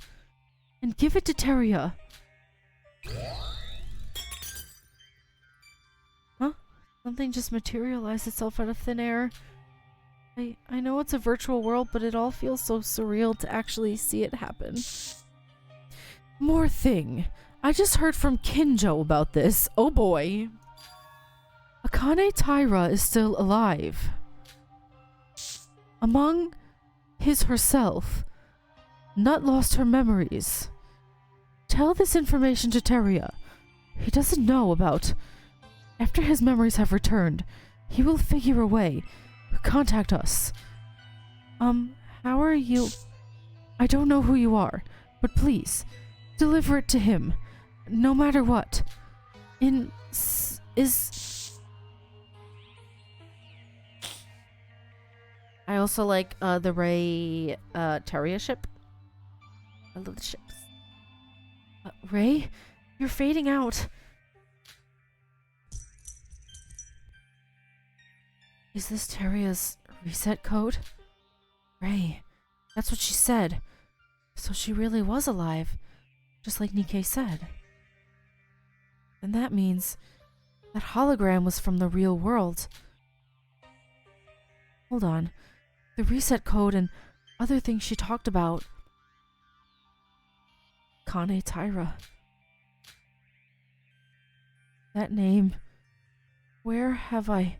and give it to Teria. Huh? Something just materialized itself out of thin air. I know it's a virtual world, but it all feels so surreal to actually see it happen. More thing. I just heard from Kinjo about this. Oh boy. Akane Taira is still alive. Among his herself, not lost her memories. Tell this information to Teria. He doesn't know about... After his memories have returned, he will figure a way. Contact us. How are you? I don't know who you are, but please, deliver it to him. No matter what. I also like the Rei Teria ship. I love the ships. Rei, you're fading out. Is this Teria's reset code? Rei, That's what she said. So she really was alive, just like Nikkei said. And that means that hologram was from the real world. Hold on. The reset code and other things she talked about. Kane Taira. That name. Where have I...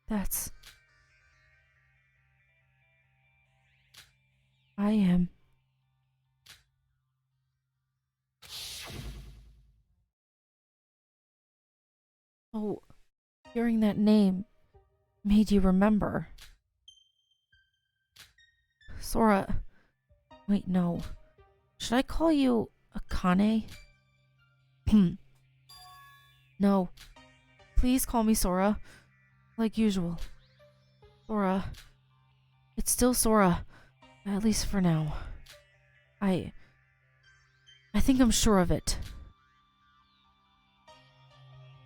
That's... I am... Oh, hearing that name made you remember. Sora... Wait, no. Should I call you Akane? No. Please call me Sora. Like usual. Sora. It's still Sora. At least for now. I think I'm sure of it.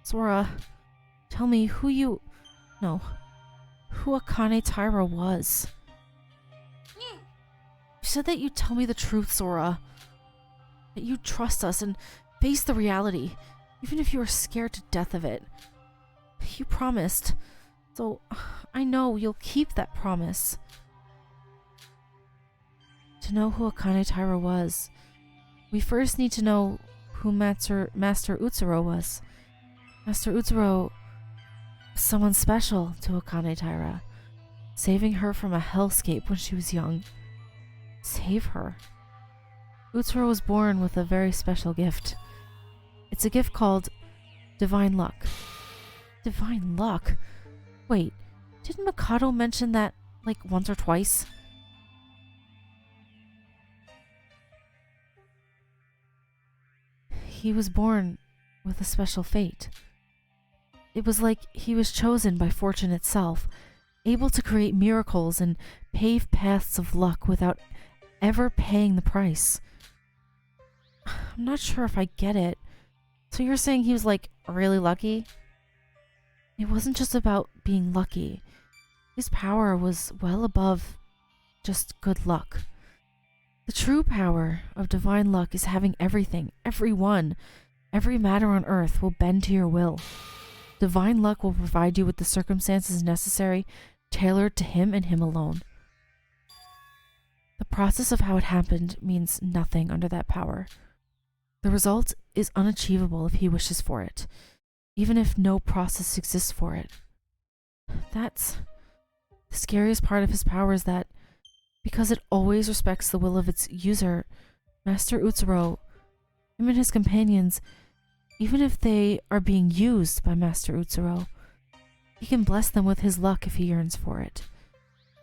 Sora, tell me who you... No. Who Akane Taira was. You said that you'd tell me the truth, Sora. That you'd trust us and face the reality, even if you were scared to death of it. You promised, so I know you'll keep that promise. To know who Akane Taira was, we first need to know who Master Utsuro was. Master Utsuro was someone special to Akane Taira, saving her from a hellscape when she was young. Save her. Utsuro was born with a very special gift. It's a gift called Divine Luck. Divine Luck? Wait, didn't Mikado mention that like once or twice? He was born with a special fate. It was like he was chosen by fortune itself, able to create miracles and pave paths of luck without ever paying the price. I'm not sure if I get it. So you're saying he was like really lucky? It wasn't just about being lucky. His power was well above just good luck. The true power of divine luck is having everything, everyone, every matter on earth will bend to your will. Divine luck will provide you with the circumstances necessary, tailored to him and him alone. The process of how it happened means nothing under that power. The result is unachievable if he wishes for it, even if no process exists for it. That's the scariest part of his power, is that because it always respects the will of its user, Master Utsuro, him and his companions, even if they are being used by Master Utsuro, he can bless them with his luck if he yearns for it.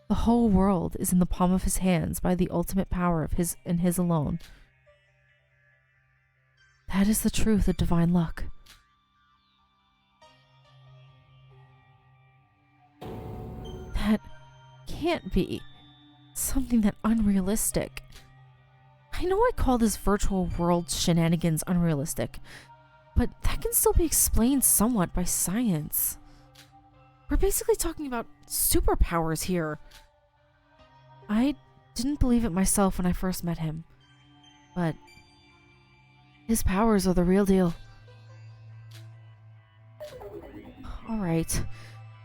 The whole world is in the palm of his hands by the ultimate power of his and his alone. That is the truth of divine luck. That can't be something that unrealistic. I know I call this virtual world shenanigans unrealistic, but that can still be explained somewhat by science. We're basically talking about superpowers here. I didn't believe it myself when I first met him, but his powers are the real deal. Alright,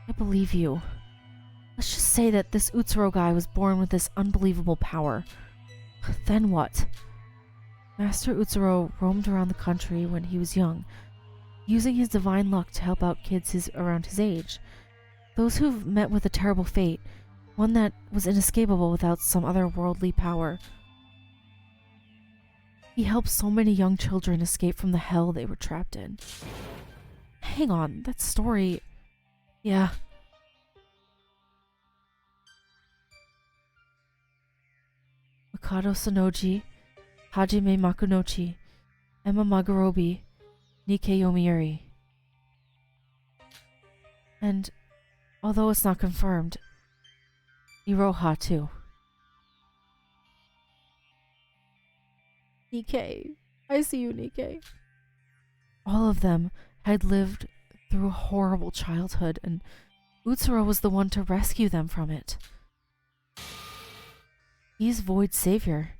I believe you. Let's just say that this Utsuro guy was born with this unbelievable power. Then what? Master Utsuro roamed around the country when he was young, using his divine luck to help out kids around his age. Those who've met with a terrible fate, one that was inescapable without some otherworldly power. He helped so many young children escape from the hell they were trapped in. Hang on, that story... Yeah. Mikado Sonoji, Hajime Makunochi, Emma Magarobi, Nikkei Yomiuri. And, although it's not confirmed, Iroha too. Nikkei. I see you, Nikkei. All of them had lived through a horrible childhood, and Utsuro was the one to rescue them from it. He's Void's savior.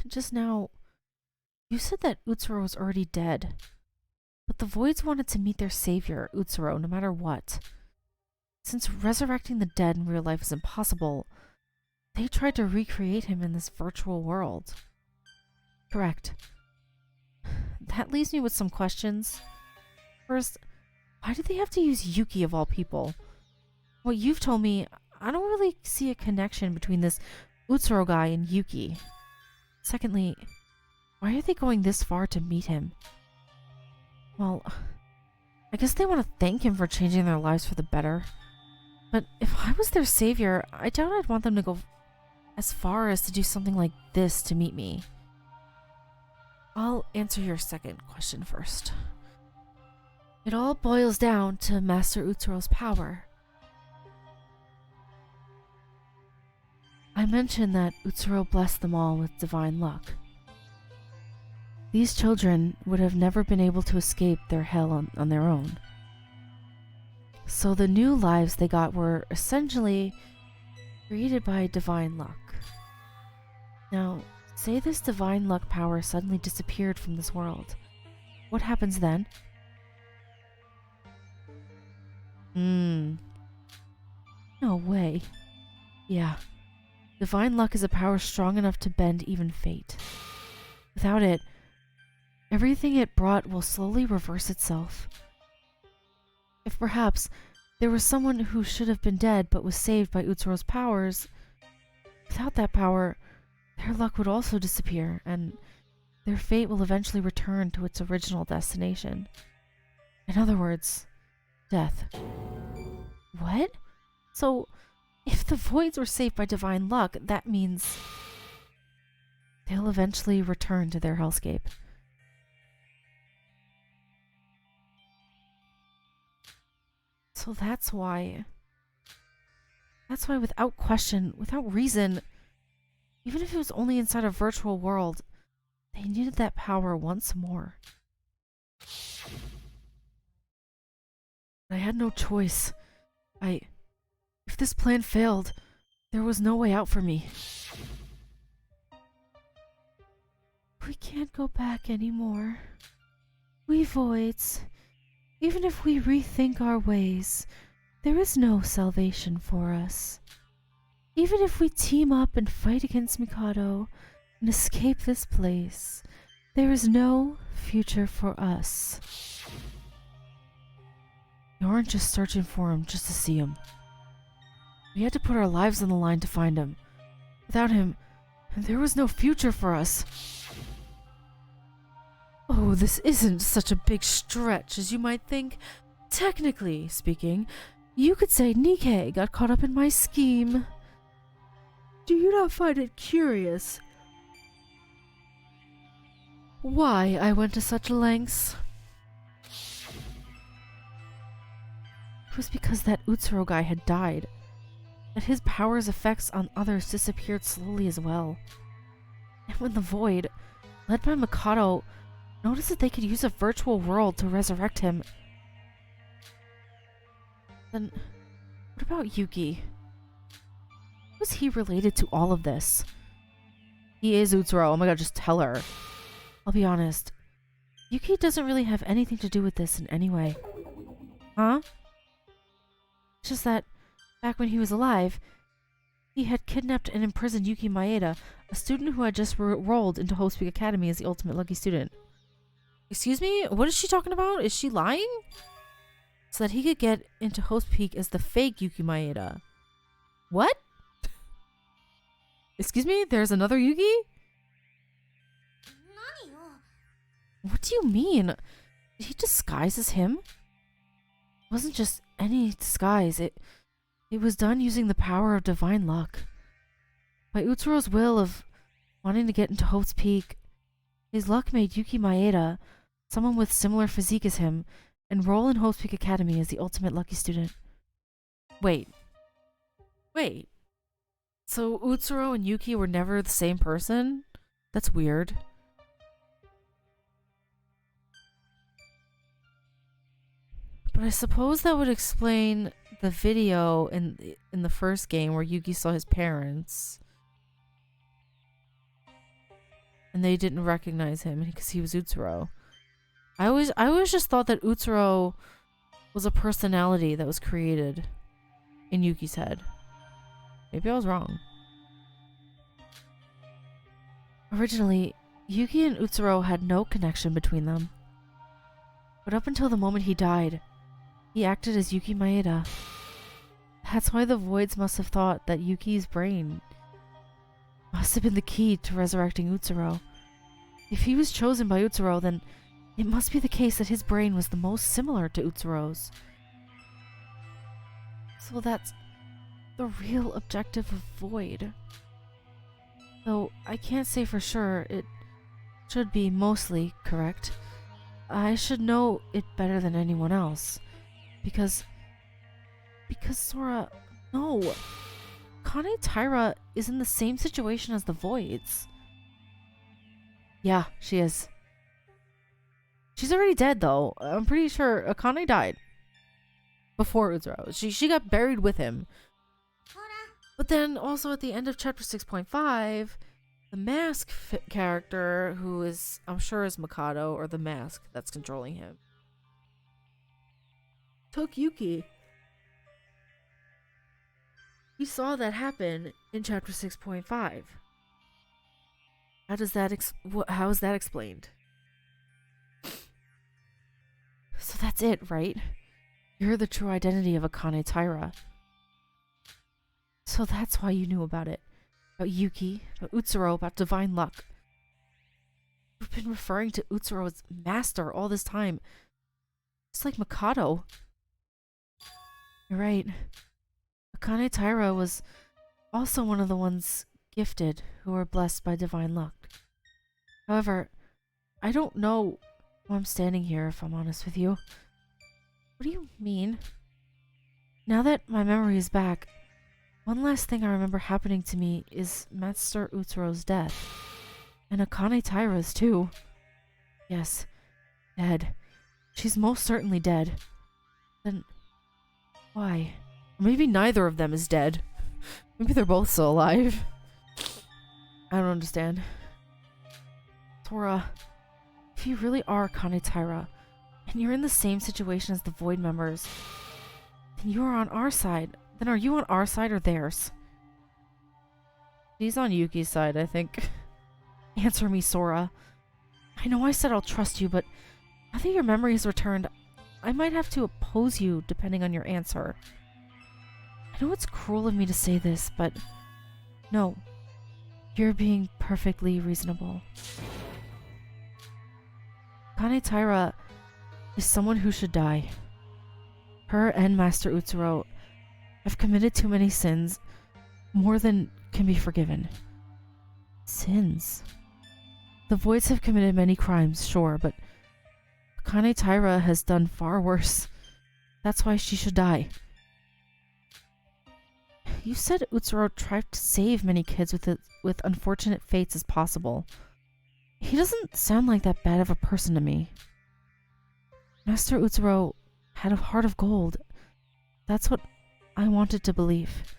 Just now, you said that Utsuro was already dead, but the Voids wanted to meet their savior, Utsuro, no matter what. Since resurrecting the dead in real life is impossible, they tried to recreate him in this virtual world. Correct. That leaves me with some questions. First, why did they have to use Yuki of all people? What you've told me, I don't really see a connection between this Utsuro guy and Yuki. Secondly, why are they going this far to meet him? Well, I guess they want to thank him for changing their lives for the better. But if I was their savior, I doubt I'd want them to go as far as to do something like this to meet me. I'll answer your second question first. It all boils down to Master Utsuro's power. I mentioned that Utsuro blessed them all with divine luck. These children would have never been able to escape their hell on their own. So the new lives they got were essentially created by divine luck. Now, say this divine luck power suddenly disappeared from this world. What happens then? No way. Yeah. Divine luck is a power strong enough to bend even fate. Without it, everything it brought will slowly reverse itself. If perhaps there was someone who should have been dead but was saved by Utsuro's powers, without that power, their luck would also disappear, and their fate will eventually return to its original destination. In other words, death. What? So, if the Voids were saved by divine luck, that means they'll eventually return to their hellscape. So that's why without question, without reason, even if it was only inside a virtual world, they needed that power once more. I had no choice. If this plan failed, there was no way out for me. We can't go back anymore. We Voids, even if we rethink our ways, there is no salvation for us. Even if we team up and fight against Mikado and escape this place, there is no future for us. We aren't just searching for him just to see him. We had to put our lives on the line to find him. Without him, there was no future for us. Oh, this isn't such a big stretch as you might think. Technically speaking, you could say Nikkei got caught up in my scheme. Do you not find it curious why I went to such lengths? It was because that Utsuro guy had died, that his power's effects on others disappeared slowly as well. And when the Void, led by Mikado, noticed that they could use a virtual world to resurrect him, then what about Yuki? How was he related to all of this? He is Utsuro. Oh my god, just tell her. I'll be honest. Yuki doesn't really have anything to do with this in any way. Huh? It's just that, back when he was alive, he had kidnapped and imprisoned Yuki Maeda, a student who had just enrolled into Hope's Peak Academy as the ultimate lucky student. Excuse me? What is she talking about? Is she lying? So that he could get into Hope's Peak as the fake Yuki Maeda. What? Excuse me? There's another Yuki? What do you mean? Did he disguise as him? It wasn't just any disguise. It was done using the power of divine luck. By Utsuro's will of wanting to get into Hope's Peak, his luck made Yuki Maeda, someone with similar physique as him, enroll in Hope's Peak Academy as the ultimate lucky student. Wait. So Utsuro and Yuki were never the same person? That's weird. But I suppose that would explain the video in the first game where Yuki saw his parents. And they didn't recognize him because he was Utsuro. I always just thought that Utsuro was a personality that was created in Yuki's head. Maybe I was wrong. Originally, Yuki and Utsuro had no connection between them. But up until the moment he died, he acted as Yuki Maeda. That's why the Voids must have thought that Yuki's brain must have been the key to resurrecting Utsuro. If he was chosen by Utsuro, then it must be the case that his brain was the most similar to Utsuro's. So that's the real objective of Void. Though I can't say for sure, it should be mostly correct. I should know it better than anyone else. Because Sora... No! Kane Taira is in the same situation as the Voids. Yeah, she is. She's already dead, though. I'm pretty sure Akane died before Utsuro. She got buried with him. But then also at the end of chapter 6.5, the mask character, who is, I'm sure is Mikado, or the mask that's controlling him, took Yuki. We saw that happen in chapter 6.5. How is that explained? So that's it, right? You're the true identity of Akane Taira. So that's why you knew about it. About Yuki, about Utsuro, about divine luck. You've been referring to Utsuro as master all this time. Just like Mikado. You're right. Akane Taira was also one of the ones gifted who were blessed by divine luck. However, I don't know why I'm standing here, if I'm honest with you. What do you mean? Now that my memory is back, one last thing I remember happening to me is Master Utsuro's death. And Akane Taira's too. Yes, dead. She's most certainly dead. Then why? Or maybe neither of them is dead. Maybe they're both still alive. I don't understand. Sora, if you really are Akane Taira, and you're in the same situation as the Void members, then you are on our side. Then are you on our side or theirs? He's on Yuki's side, I think. Answer me, Sora. I know I said I'll trust you, but now that your memory has returned, I might have to oppose you depending on your answer. I know it's cruel of me to say this, but no. You're being perfectly reasonable. Kane Taira is someone who should die. Her and Master Utsuro have committed too many sins, more than can be forgiven. Sins? The Voids have committed many crimes, sure, but Kane Taira has done far worse. That's why she should die. You said Utsuro tried to save many kids with unfortunate fates as possible. He doesn't sound like that bad of a person to me. Master Utsuro had a heart of gold. That's what I wanted to believe.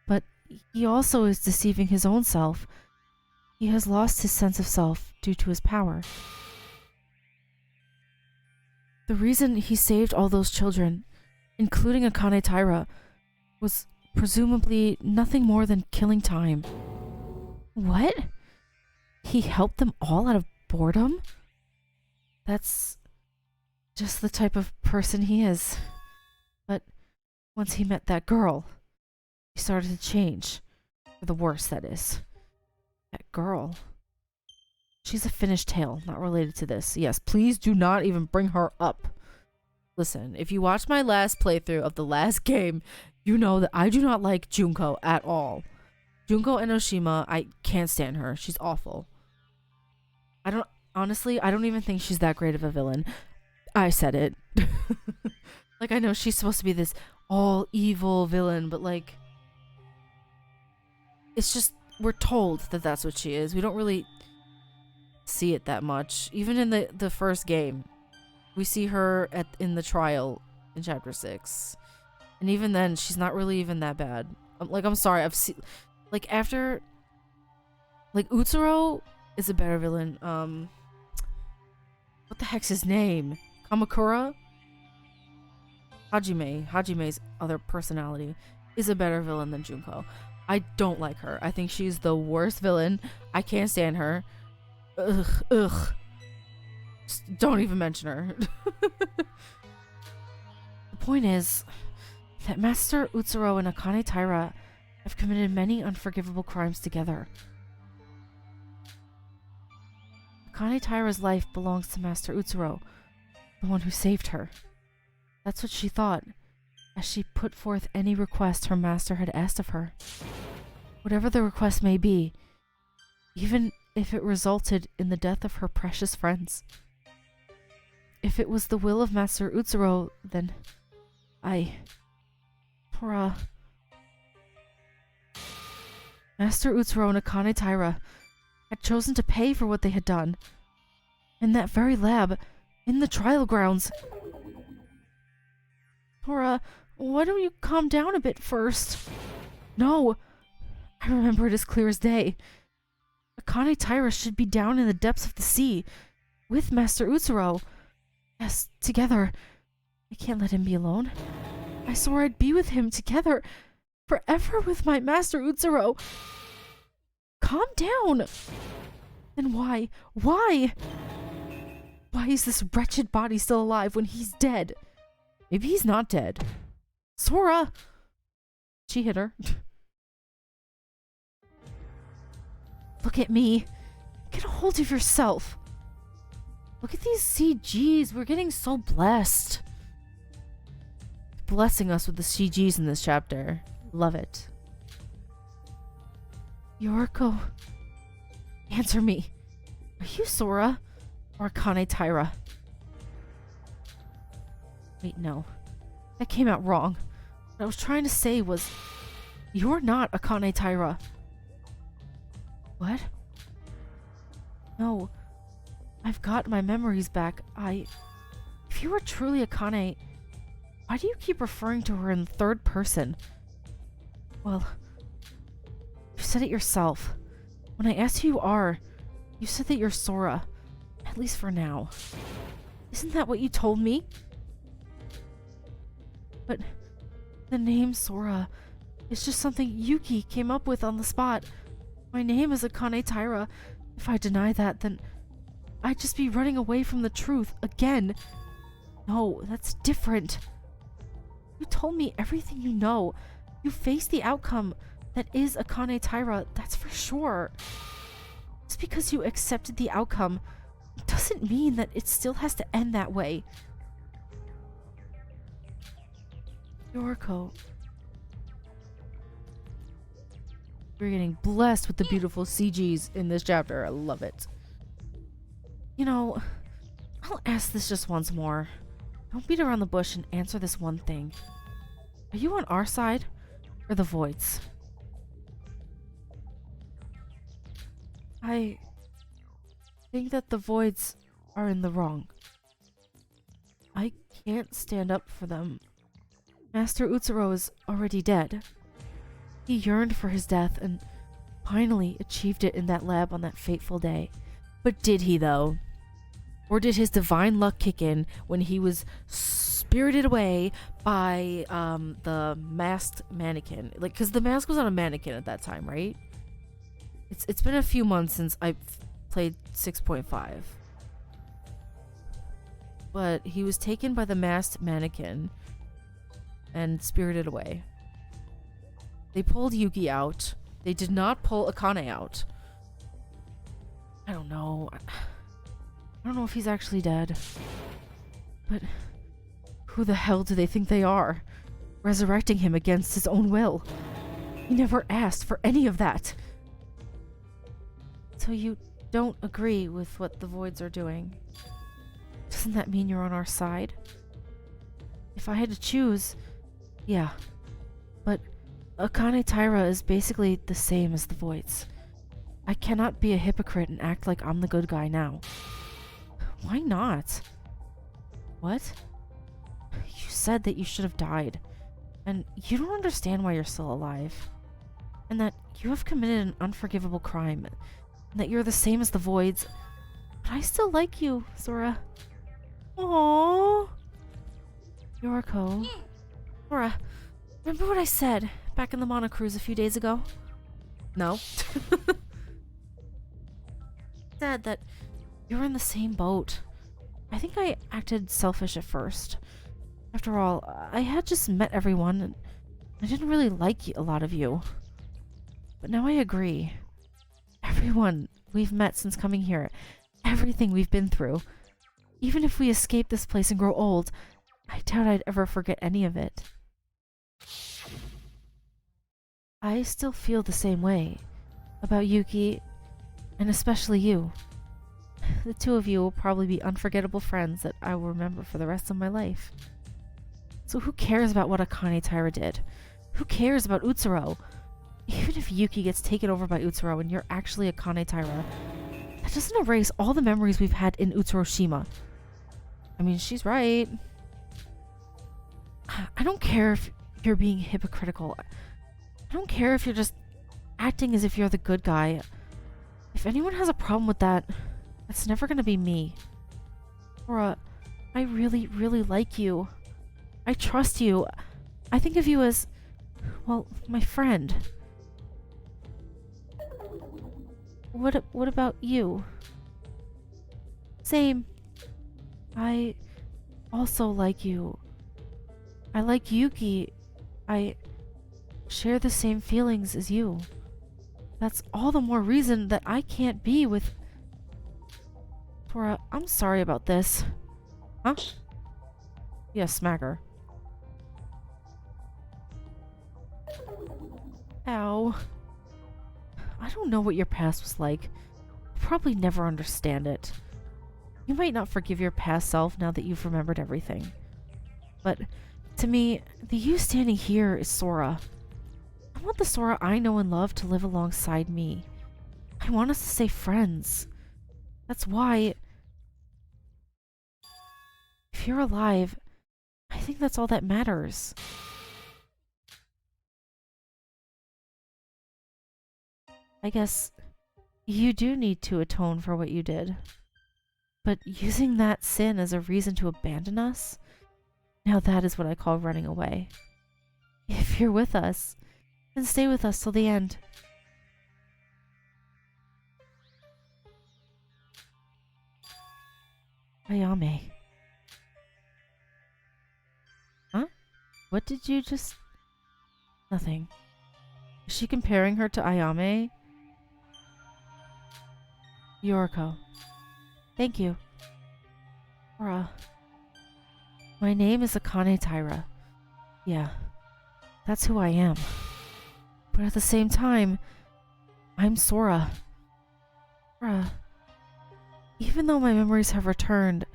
But he also is deceiving his own self. He has lost his sense of self due to his power. The reason he saved all those children, including Akane Taira, was presumably nothing more than killing time. What? He helped them all out of boredom? That's just the type of person he is. But once he met that girl, he started to change. For the worse, that is. That girl. She's a finished tale, not related to this. Yes, please do not even bring her up. Listen, if you watched my last playthrough of the last game, you know that I do not like Junko at all. Junko Enoshima, I can't stand her. She's awful. Honestly, I don't even think she's that great of a villain. I said it. Like, I know she's supposed to be this all evil villain, but like, it's just, we're told that that's what she is. We don't really see it that much. Even in the first game, we see her in the trial in chapter 6. And even then, she's not really even that bad. I'm sorry, I've seen... Like, after... Like, Utsuro is a better villain. What the heck's his name? Kamakura? Hajime's other personality is a better villain than Junko. I don't like her. I think she's the worst villain. I can't stand her. Ugh. Just don't even mention her. The point is that Master Utsuro and Akane Taira have committed many unforgivable crimes together. Akane Taira's life belongs to Master Utsuro, the one who saved her. That's what she thought, as she put forth any request her master had asked of her. Whatever the request may be, even if it resulted in the death of her precious friends. If it was the will of Master Utsuro, then Master Utsuro and Akane Taira had chosen to pay for what they had done. In that very lab, in the trial grounds. Tora, why don't you calm down a bit first? No, I remember it as clear as day. Akane Taira should be down in the depths of the sea, with Master Utsuro. Yes, together. I can't let him be alone. I swore I'd be with him together, forever with my Master Utsuro. Calm down! Then why? Why is this wretched body still alive when he's dead? Maybe he's not dead. Sora! She hit her. Look at me. Get a hold of yourself. Look at these CGs. We're getting so blessed. Blessing us with the CGs in this chapter. Love it. Yoruko. Answer me. Are you Sora or Akane Taira? Wait, no. That came out wrong. What I was trying to say was, you're not Akane Taira. What? No. I've got my memories back. If you were truly Akane, why do you keep referring to her in third person? Well, you said it yourself. When I asked who you are, you said that you're Sora. At least for now. Isn't that what you told me? But the name Sora is just something Yuki came up with on the spot. My name is Akane Taira. If I deny that, then I'd just be running away from the truth again. No, that's different. You told me everything you know. You faced the outcome that is Akane Taira, that's for sure. Just because you accepted the outcome doesn't mean that it still has to end that way. Yoruko. We're getting blessed with the beautiful CGs in this chapter. I love it. You know, I'll ask this just once more. Don't beat around the bush and answer this one thing. Are you on our side or the Void's? I think that the Voids are in the wrong. I can't stand up for them. Master Utsuro is already dead. He yearned for his death and finally achieved it in that lab on that fateful day. But did he, though? Or did his divine luck kick in when he was spirited away by the masked mannequin? Like, because the mask was on a mannequin at that time, right? It's been a few months since I played 6.5. But he was taken by the masked mannequin and spirited away. They pulled Yuki out. They did not pull Akane out. I don't know. I don't know if he's actually dead. But who the hell do they think they are? Resurrecting him against his own will. He never asked for any of that. So you don't agree with what the Voids are doing? Doesn't that mean you're on our side? If I had to choose, yeah. But Akane Taira is basically the same as the Voids. I cannot be a hypocrite and act like I'm the good guy now. Why not? What? You said that you should have died, and you don't understand why you're still alive, and that you have committed an unforgivable crime, and that you're the same as the Voids. But I still like you, Sora. Aww. Yoruko. Sora, remember what I said back in the monocruise a few days ago? No. Said that you were in the same boat. I think I acted selfish at first. After all, I had just met everyone, and I didn't really like a lot of you. But now I agree. Everyone we've met since coming here, everything we've been through, even if we escape this place and grow old, I doubt I'd ever forget any of it. I still feel the same way about Yuki, and especially you. The two of you will probably be unforgettable friends that I will remember for the rest of my life. So who cares about what Akane Taira did? Who cares about Utsuro? Even if Yuki gets taken over by Utsuro and you're actually Akane Taira, that doesn't erase all the memories we've had in Utsuroshima. I mean, she's right. I don't care if you're being hypocritical. I don't care if you're just acting as if you're the good guy. If anyone has a problem with that, that's never gonna be me. Sora, I really, really like you. I trust you. I think of you as, well, my friend. What about you? Same. I also like you. I like Yuki. I share the same feelings as you. That's all the more reason that I can't be with... Sora, I'm sorry about this. Huh? Yeah, smack her. Ow. I don't know what your past was like. You'll probably never understand it. You might not forgive your past self now that you've remembered everything. But to me, the you standing here is Sora. I want the Sora I know and love to live alongside me. I want us to stay friends. That's why... If you're alive, I think that's all that matters. I guess you do need to atone for what you did. But using that sin as a reason to abandon us? Now that is what I call running away. If you're with us, then stay with us till the end. Ayame. Huh? What did you just... Nothing. Is she comparing her to Ayame? Yoruko. Thank you. Sora. My name is Akane Taira. Yeah, that's who I am. But at the same time, I'm Sora. Sora. Even though my memories have returned,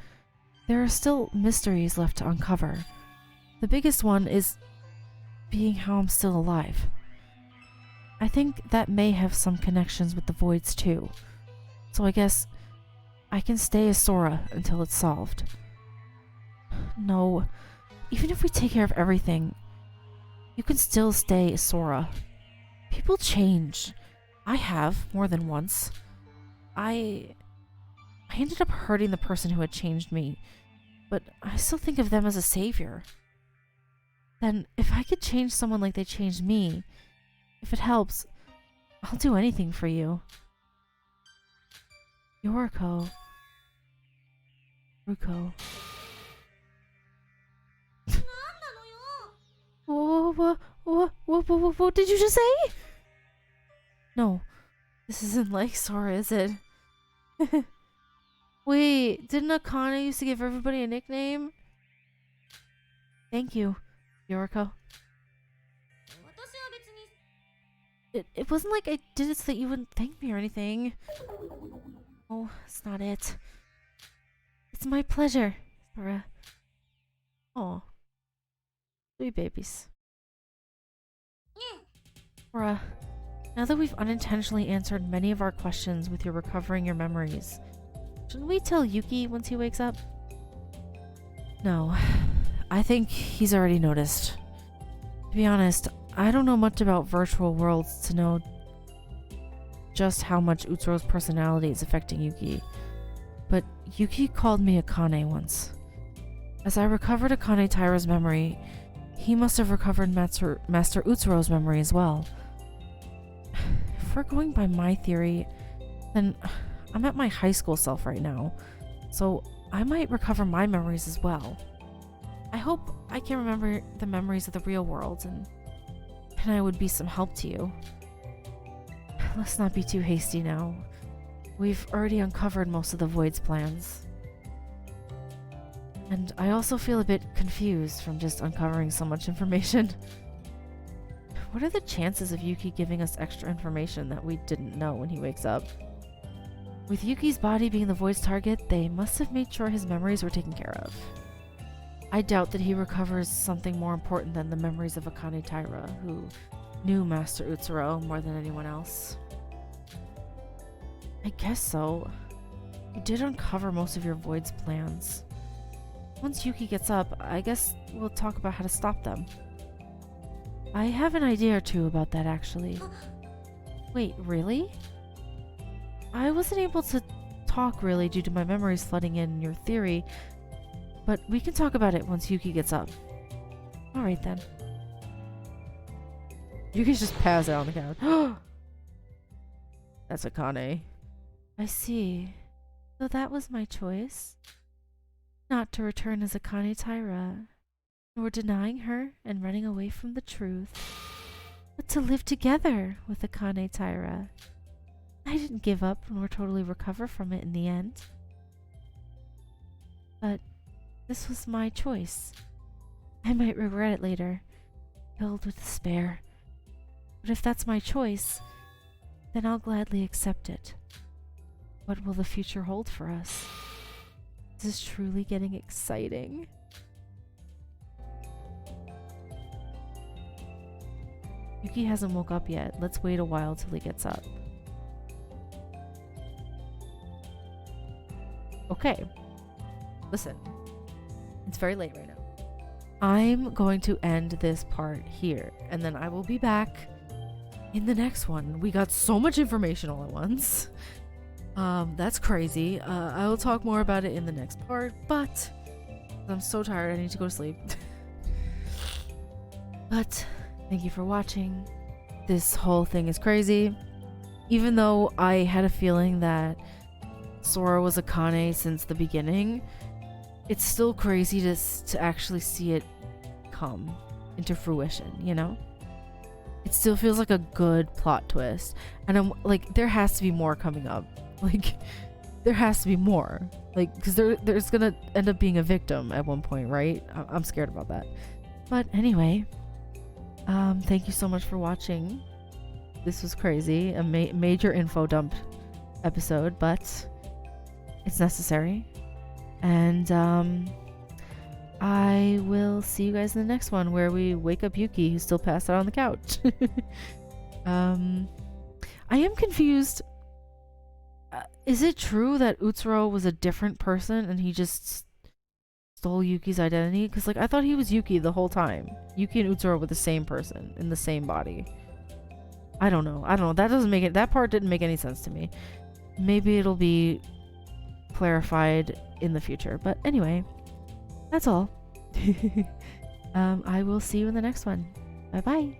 there are still mysteries left to uncover. The biggest one is being how I'm still alive. I think that may have some connections with the Voids too. So I guess I can stay as Sora until it's solved. No, even if we take care of everything, you can still stay as Sora. People change. I have, more than once. I ended up hurting the person who had changed me, but I still think of them as a savior. Then, if I could change someone like they changed me, if it helps, I'll do anything for you. Yoruko. Ruko. What did you just say? No, this isn't like Sora, is it? Wait, didn't Akane used to give everybody a nickname? Thank you, Yoruko. It wasn't like I did it so that you wouldn't thank me or anything. Oh, it's not it. It's my pleasure, Sora. Aw. Sweet babies. Sora, now that we've unintentionally answered many of our questions with your recovering your memories, shouldn't we tell Yuki once he wakes up? No. I think he's already noticed. To be honest, I don't know much about virtual worlds to know just how much Utsuro's personality is affecting Yuki. But Yuki called me Akane once. As I recovered Akane Taira's memory, he must have recovered Master Utsuro's memory as well. If we're going by my theory, then I'm at my high school self right now, so I might recover my memories as well. I hope I can remember the memories of the real world, and I would be some help to you. Let's not be too hasty now. We've already uncovered most of the Void's plans. And I also feel a bit confused from just uncovering so much information. What are the chances of Yuki giving us extra information that we didn't know when he wakes up? With Yuki's body being the Void's target, they must have made sure his memories were taken care of. I doubt that he recovers something more important than the memories of Akane Taira, who knew Master Utsuro more than anyone else. I guess so. You did uncover most of your Void's plans. Once Yuki gets up, I guess we'll talk about how to stop them. I have an idea or two about that, actually. Wait, really? I wasn't able to talk really due to my memories flooding in your theory, but we can talk about it once Yuki gets up. Alright then. Yuki's just passed out on the couch. That's Akane. I see. So that was my choice? Not to return as Akane Taira, nor denying her and running away from the truth, but to live together with Akane Taira. I didn't give up nor totally recover from it in the end. But this was my choice. I might regret it later, filled with despair. But if that's my choice, then I'll gladly accept it. What will the future hold for us? This is truly getting exciting. Yuki hasn't woke up yet. Let's wait a while till he gets up. Okay. Listen. It's very late right now. I'm going to end this part here, and then I will be back in the next one. We got so much information all at once. That's crazy. I will talk more about it in the next part, but I'm so tired, I need to go to sleep. But thank you for watching. This whole thing is crazy. Even though I had a feeling that Sora was Akane since the beginning, it's still crazy to actually see it come into fruition, you know? It still feels like a good plot twist. And I'm like, there has to be more coming up. Like, there has to be more. Like, because there's gonna end up being a victim at one point, right? I'm scared about that. But anyway, thank you so much for watching. This was crazy. A major info dump episode, but it's necessary. And I will see you guys in the next one, where we wake up Yuki, who's still passed out on the couch. I am confused. Is it true that Utsuro was a different person and he just stole Yuki's identity? Because, like, I thought he was Yuki the whole time. Yuki and Utsuro were the same person in the same body. I don't know. That doesn't make it. That part didn't make any sense to me. Maybe it'll be clarified in the future. But anyway, that's all. I will see you in the next one. Bye bye.